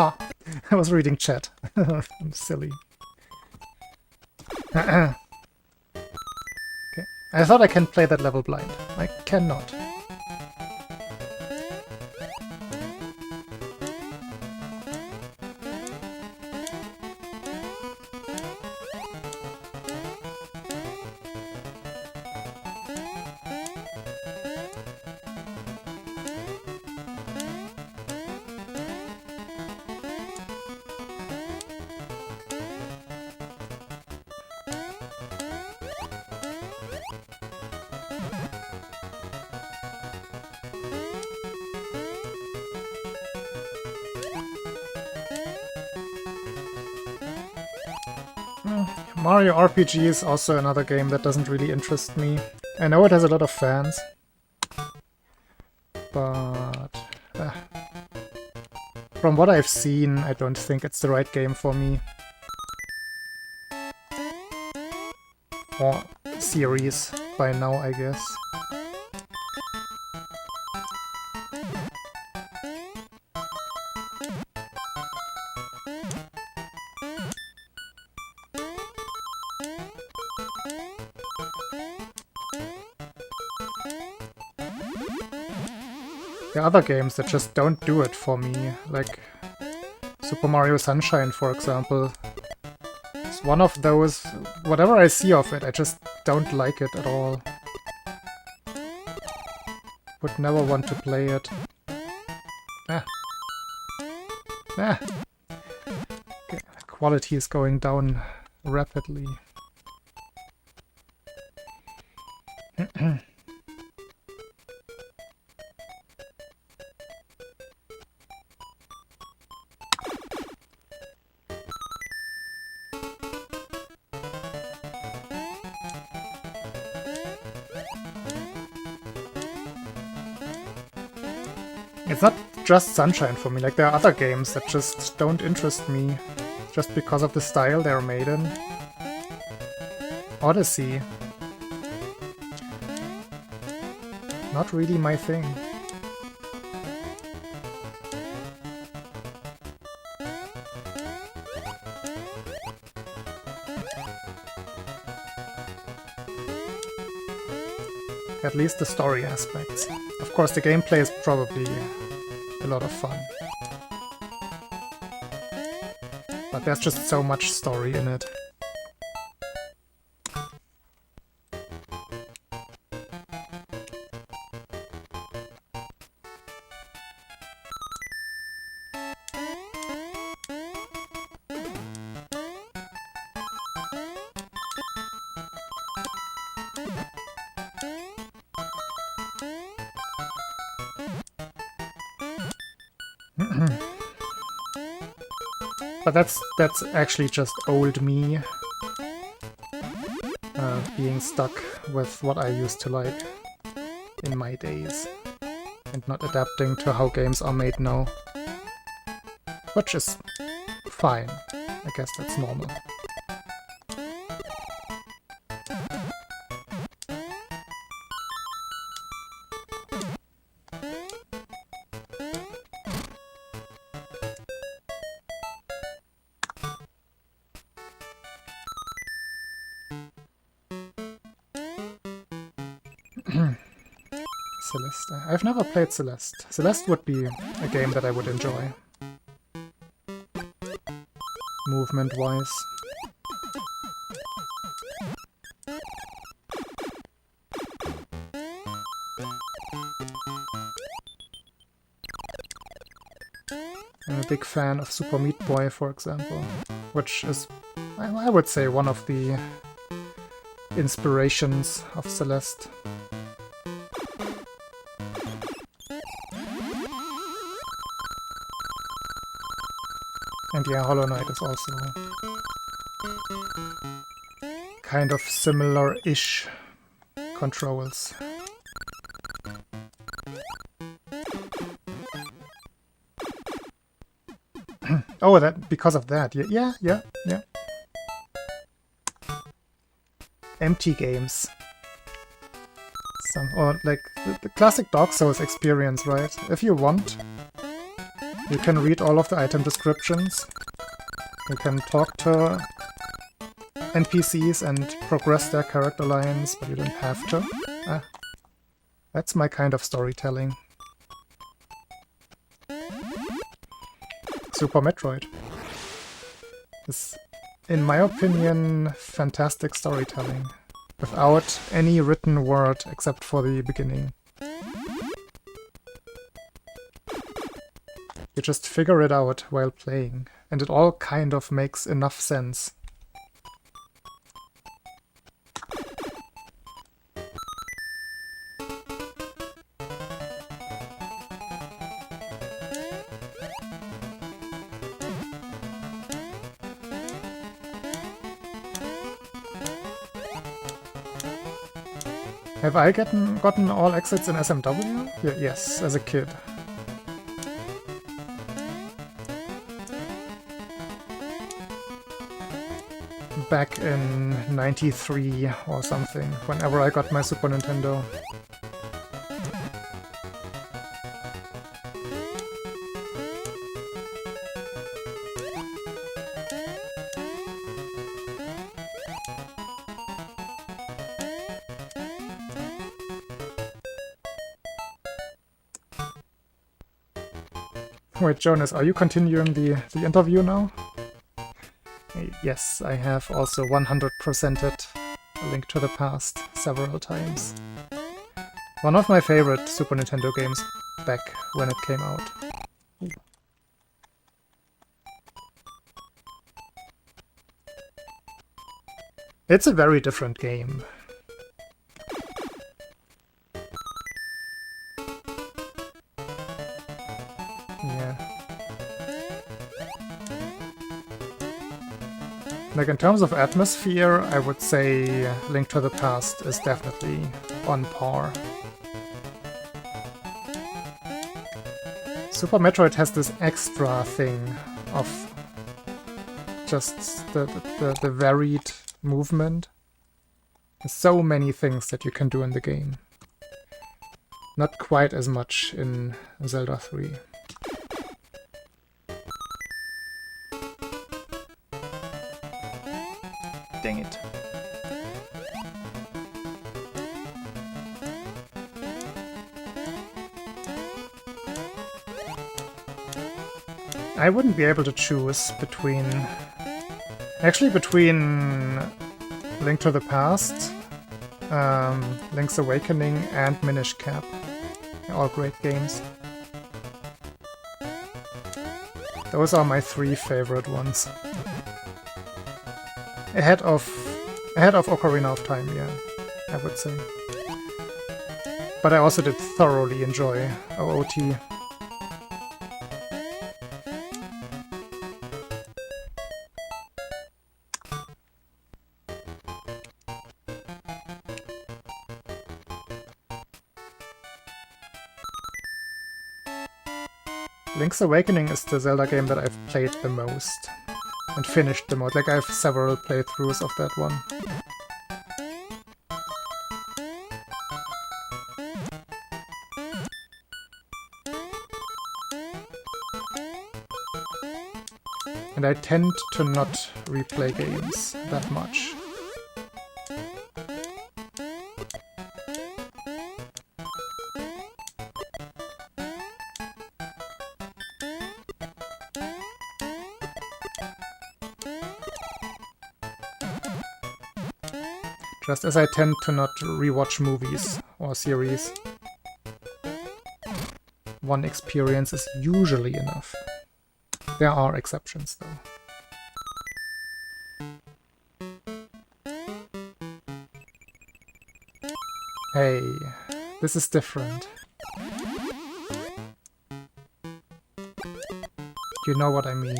Ha! I was reading chat. I'm silly. Okay. I thought I can play that level blind. I cannot. Mario RPG is also another game that doesn't really interest me. I know it has a lot of fans, but from what I've seen, I don't think it's the right game for me. Or series by now, I guess. There are other games that just don't do it for me, like Super Mario Sunshine, for example. It's one of those, whatever I see of it, I just don't like it at all. Would never want to play it. Ah. Ah. Okay. Quality is going down rapidly. It's not just Sunshine for me, like there are other games that just don't interest me just because of the style they're made in. Odyssey. Not really my thing. At least the story aspects. Of course, the gameplay is probably a lot of fun. But there's just so much story in it. But that's actually just old me being stuck with what I used to like in my days and not adapting to how games are made now. Which is fine. I guess that's normal. Celeste. I've never played Celeste. Celeste would be a game that I would enjoy. Movement-wise. I'm a big fan of Super Meat Boy, for example, which is, I would say, one of the inspirations of Celeste. And yeah, Hollow Knight is also kind of similar-ish controls. Oh, that because of that. Yeah. Empty games. Or like the classic Dark Souls experience, right? If you want You can read all of the item descriptions. You can talk to NPCs and progress their character lines, but you don't have to. Ah, that's my kind of storytelling. Super Metroid is, in my opinion, fantastic storytelling, without any written word except for the beginning. You just figure it out while playing, and it all kind of makes enough sense. Have I gotten all exits in SMW? Yeah, yes, as a kid. Back in '93 or something, whenever I got my Super Nintendo. Wait, Jonas, are you continuing the interview now? Yes, I have also 100%ed A Link to the Past several times. One of my favorite Super Nintendo games back when it came out. It's a very different game. Like, in terms of atmosphere, I would say Link to the Past is definitely on par. Super Metroid has this extra thing of just the varied movement. There's so many things that you can do in the game. Not quite as much in Zelda 3. Dang it. I wouldn't be able to choose between... Actually, between Link to the Past, Link's Awakening, and Minish Cap. They're all great games. Those are my three favorite ones. Ahead of Ocarina of Time, yeah, I would say. But I also did thoroughly enjoy OOT. Link's Awakening is the Zelda game that I've played the most. And finished the mod. Like, I have several playthroughs of that one. And I tend to not replay games that much. Just as I tend to not rewatch movies or series. One experience is usually enough. There are exceptions, though. Hey, this is different. You know what I mean.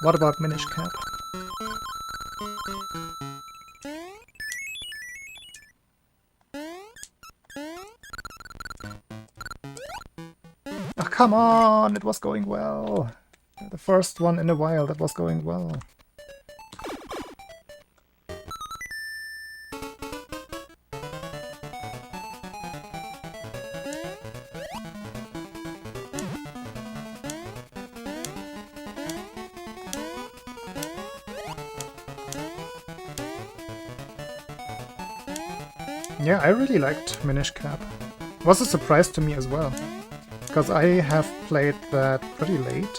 what about Minish Cap? Oh, come on! It was going well! The first one in a while that was going well. Yeah, I really liked Minish Cap. It was a surprise to me as well, because I have played that pretty late.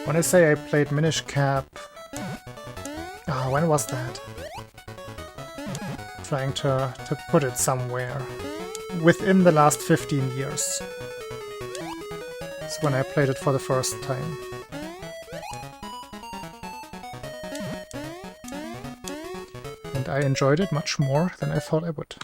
When I say I played Minish Cap... when was that? Trying to put it somewhere. Within the last 15 years. That's when I played it for the first time. And I enjoyed it much more than I thought I would.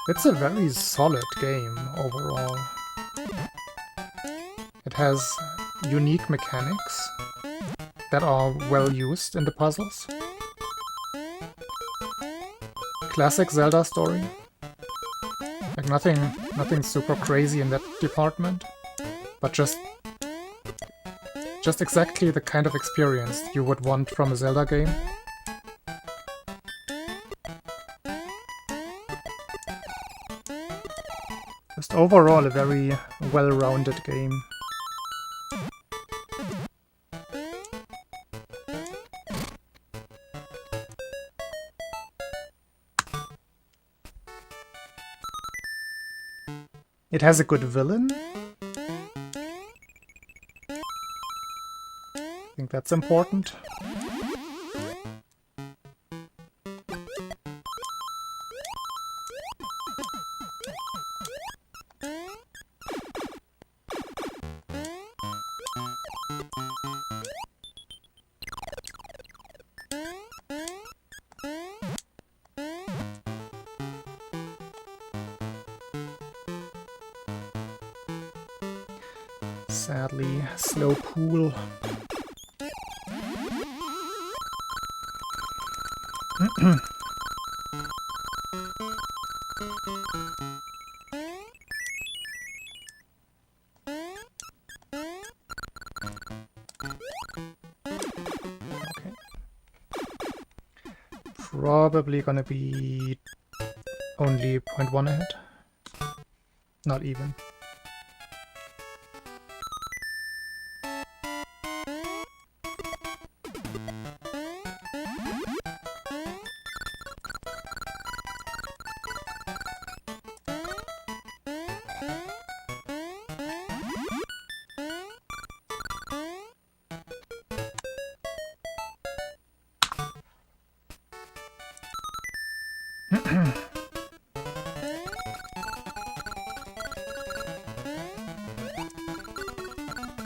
It's a very solid game overall. It has unique mechanics that are well used in the puzzles. Classic Zelda story. Like nothing super crazy in that department, but just exactly the kind of experience you would want from a Zelda game. Just overall a very well-rounded game. It has a good villain. I think that's important. Sadly, slow pool. Okay. Probably gonna be only 0.1 ahead. Not even.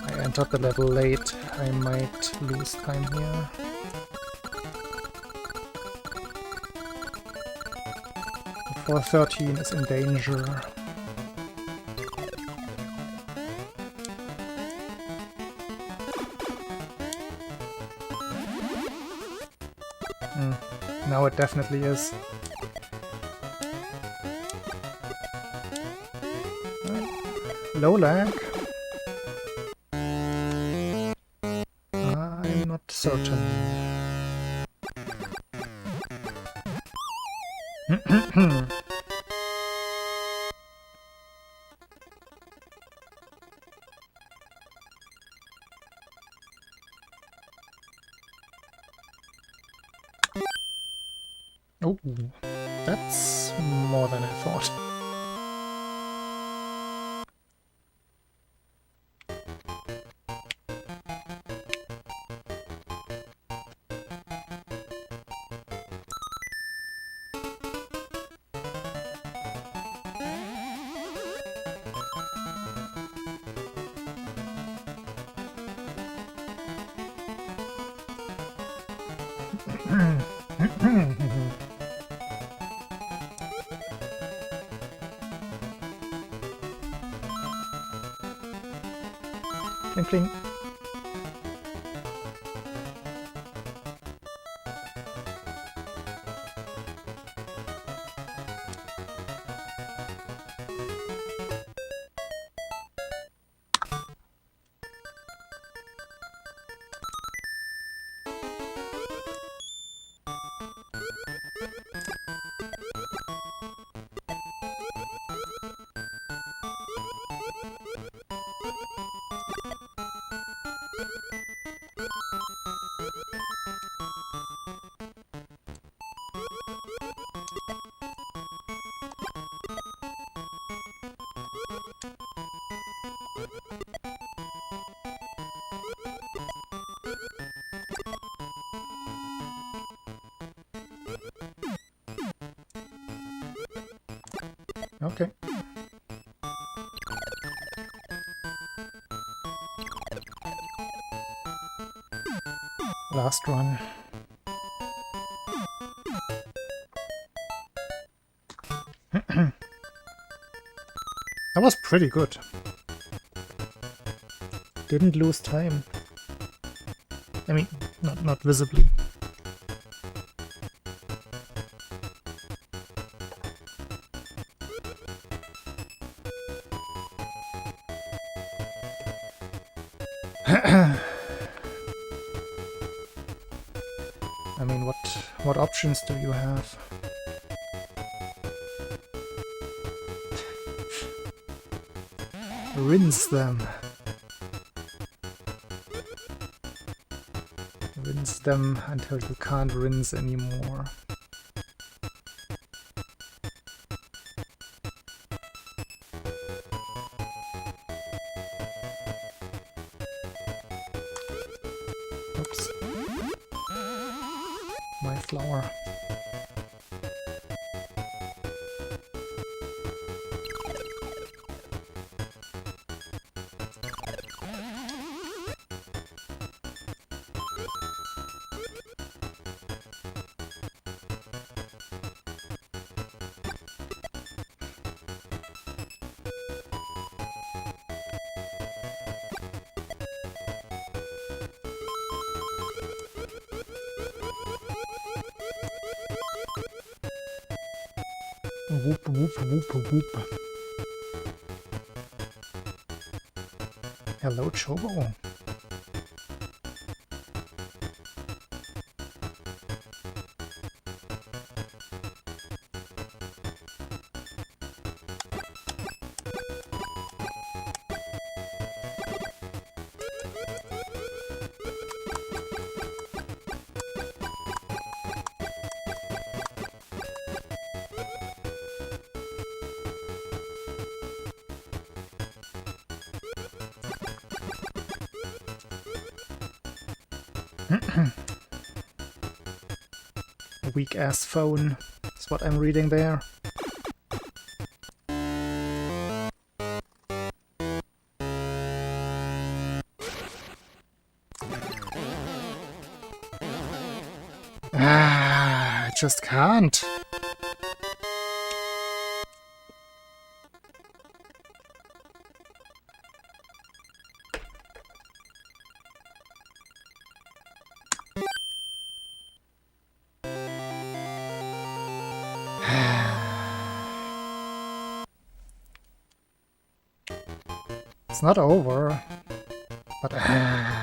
I entered a little late. I might lose time here. The 413 is in danger. Now it definitely is. Low lag. I'm not certain. Oh, that's more than I thought. Cling, cling. Okay. Last run. That was pretty good. Didn't lose time. I mean, not visibly. I mean, what options do you have? Rinse them. Rinse them until you can't rinse anymore. Oops. My flower. Whoop, whoop, whoop, whoop. Hello, Chobo. A weak-ass phone is what I'm reading there. I just can't. It's not over, but yeah,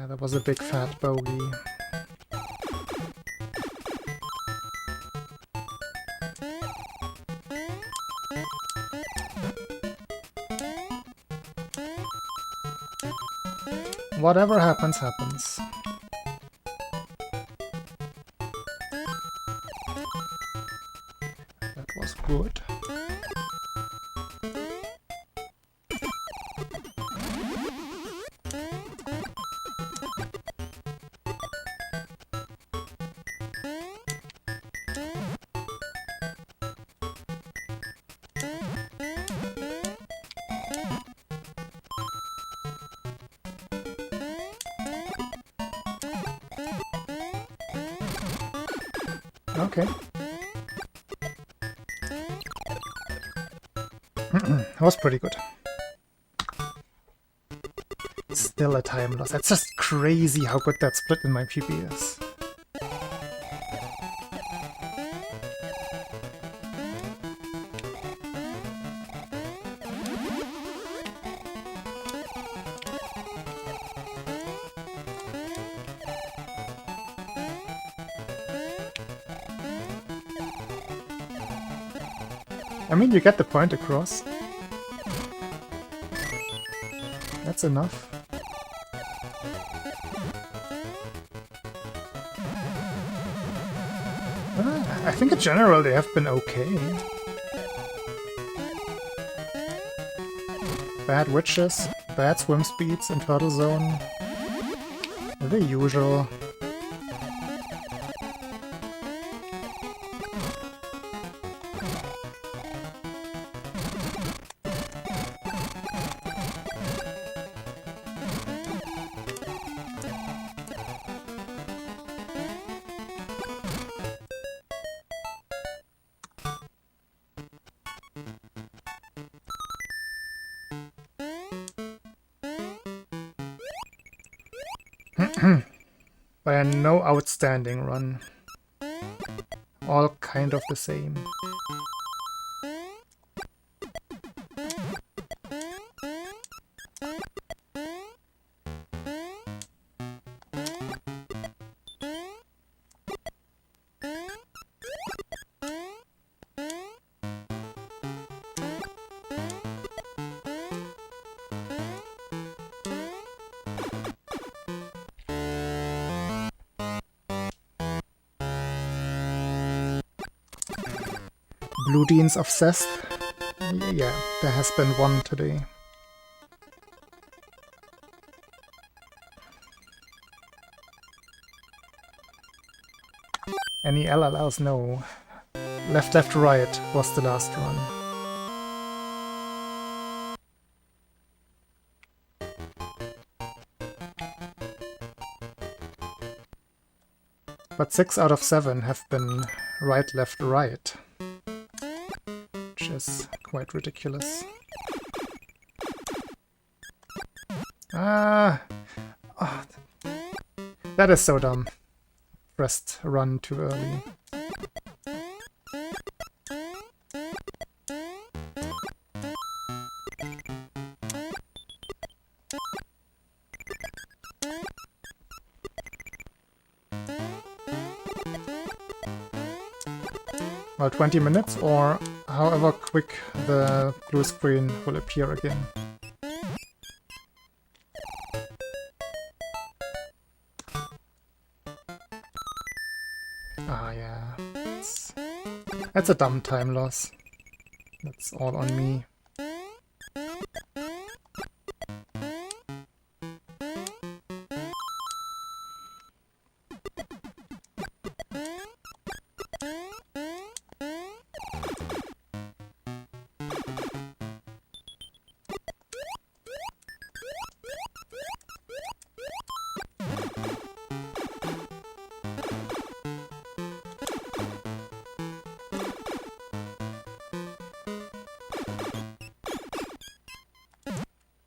that was a big fat bogey. Whatever happens, happens. That was good. Okay. That was pretty good. Still a time loss. That's just crazy how good that split in my PB is. I mean, you get the point across. That's enough. I think in general they have been okay. Bad witches, bad swim speeds in Turtle Zone. The usual. By a no outstanding run. All kind of the same. Blue Dean's obsessed? Yeah, there has been one today. Any LLLs? No. Left, left, right was the last run. But 6 out of 7 have been right, left, right. Which is quite ridiculous. Ah! Oh, that is so dumb. Pressed run too early. Well, 20 minutes or however quick the blue screen will appear again. Ah, yeah. That's a dumb time loss. That's all on me.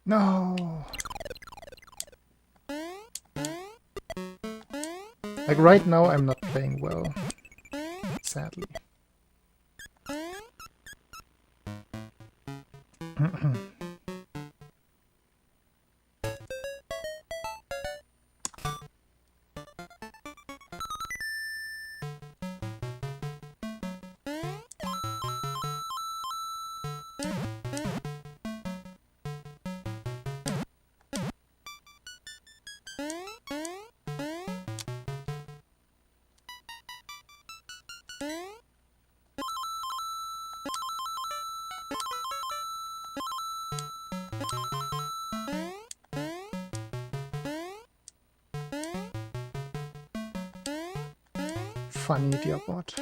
No! Like right now I'm not playing well. Sadly. Funny, dear bot.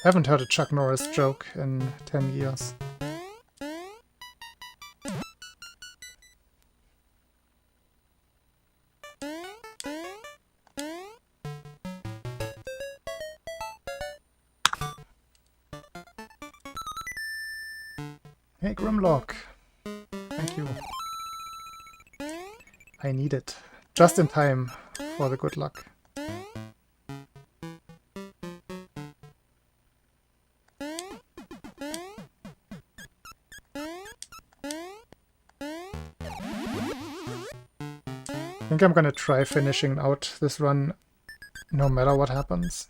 Haven't heard a Chuck Norris joke in 10 years. Hey, Grimlock. Thank you. I need it. Just in time for the good luck. I think I'm gonna try finishing out this run no matter what happens.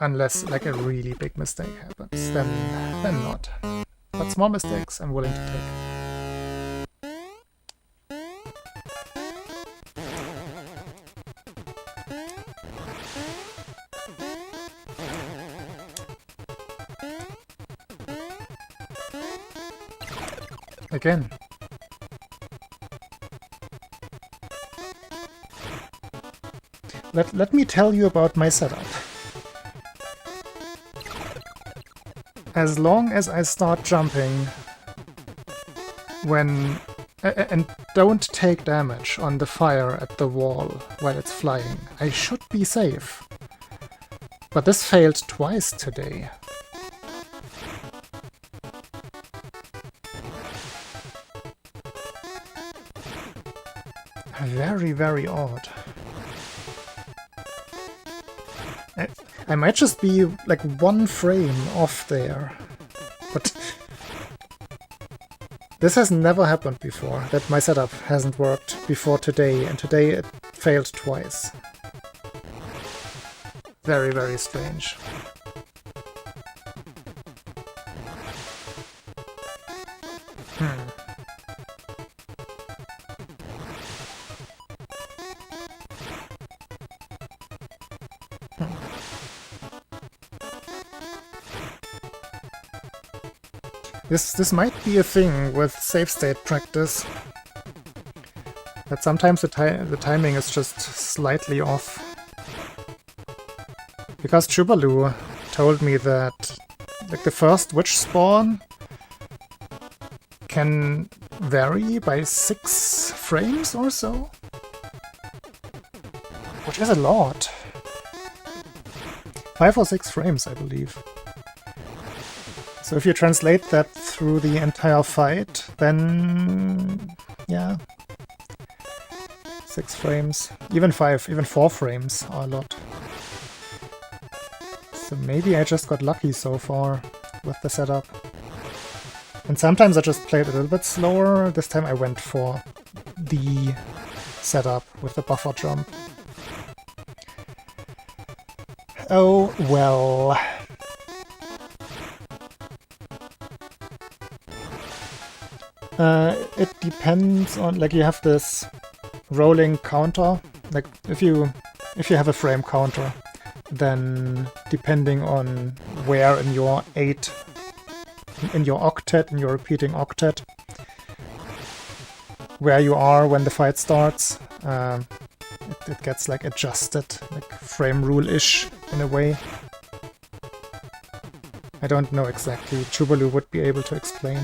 Unless like a really big mistake happens, then not. But small mistakes I'm willing to take. Again. Let me tell you about my setup. As long as I start jumping when and don't take damage on the fire at the wall while it's flying, I should be safe. But this failed twice today. Very, very odd. I might just be like one frame off there. But this has never happened before, that my setup hasn't worked before today, and today it failed twice. Very, very strange. This might be a thing with save state practice. That sometimes the timing is just slightly off. Because Chubalu told me that like the first witch spawn can vary by 6 frames or so. Which is a lot. 5 or 6 frames, I believe. So if you translate that through the entire fight, then yeah, 6 frames, even 5, even 4 frames are a lot. So maybe I just got lucky so far with the setup. And sometimes I just played a little bit slower. This time I went for the setup with the buffer jump. Oh well. It depends on, like, you have this rolling counter. Like if you have a frame counter, then depending on where in your octet, in your repeating octet, where you are when the fight starts, it gets like adjusted, like frame rule-ish in a way. I don't know exactly. Chubalu would be able to explain.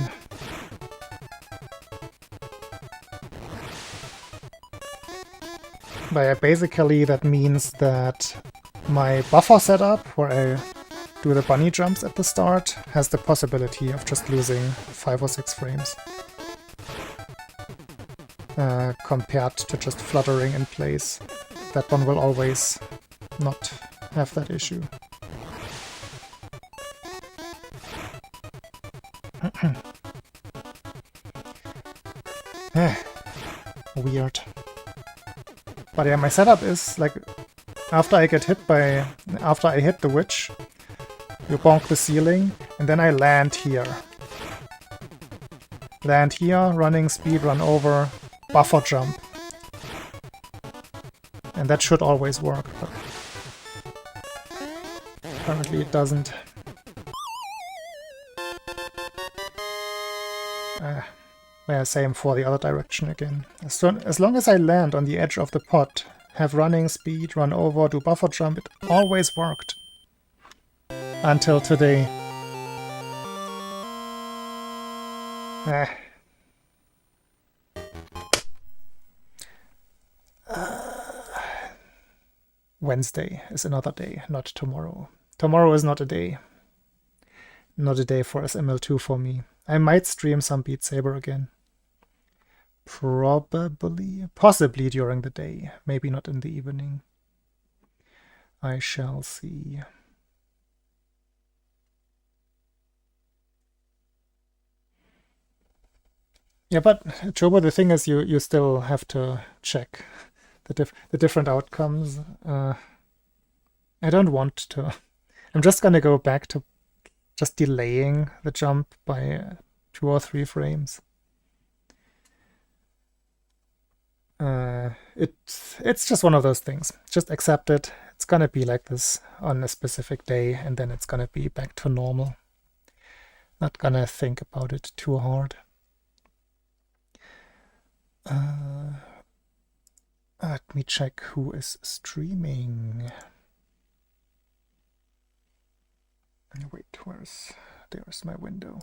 But basically that means that my buffer setup, where I do the bunny jumps at the start, has the possibility of just losing 5 or 6 frames. Compared to just fluttering in place. That one will always not have that issue. Weird. But yeah, my setup is like, after I hit the witch, you bonk the ceiling, and then I land here. Land here, running, speed, run over, buffer jump. And that should always work, but apparently it doesn't. Yeah, same for the other direction again. As long as I land on the edge of the pot, have running, speed, run over, do buffer jump, it always worked. Until today. Wednesday is another day, not tomorrow. Tomorrow is not a day. Not a day for SML2 for me. I might stream some Beat Saber again. Probably. Possibly during the day. Maybe not in the evening. I shall see. Yeah, but Jobo, the thing is you still have to check the different outcomes. I don't want to. I'm just gonna go back to just delaying the jump by 2 or 3 frames. It's just one of those things. Just accept it. It's gonna be like this on a specific day, and then it's gonna be back to normal. Not gonna think about it too hard. Let me check who is streaming. Wait, there's my window.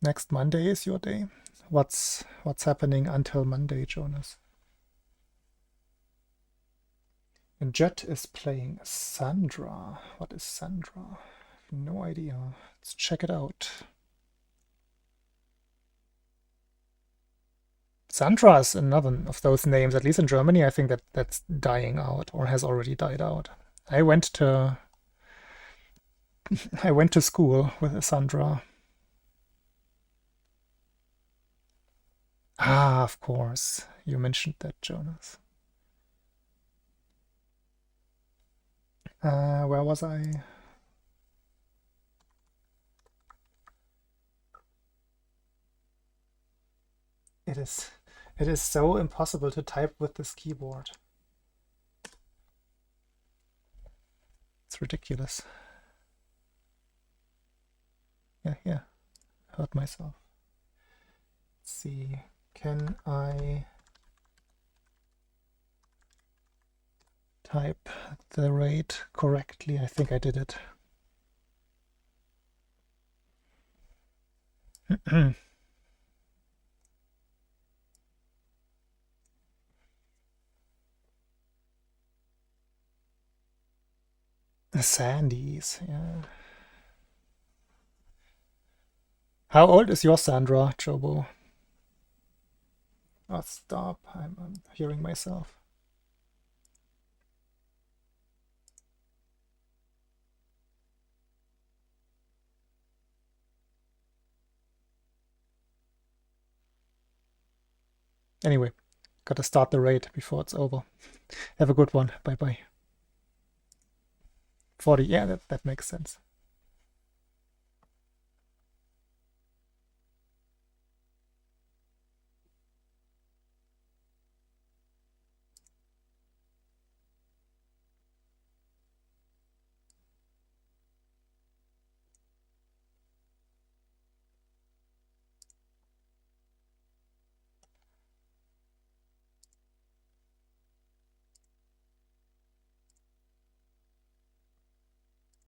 Next Monday is your day. What's happening until Monday, Jonas? And Jet is playing Sandra. What is Sandra? I have no idea. Let's check it out. Sandra is another of those names, at least in Germany. I think that's dying out or has already died out. I went to school with a Sandra. Ah, of course. You mentioned that, Jonas. Where was I? It is so impossible to type with this keyboard. It's ridiculous. Yeah. Hurt myself. Let's see. Can I type the rate correctly? I think I did it. Sandy's, yeah. How old is your Sandra, Jobo? Oh, stop. I'm hearing myself. Anyway, gotta start the raid before it's over. Have a good one. Bye-bye. 40, yeah, that makes sense.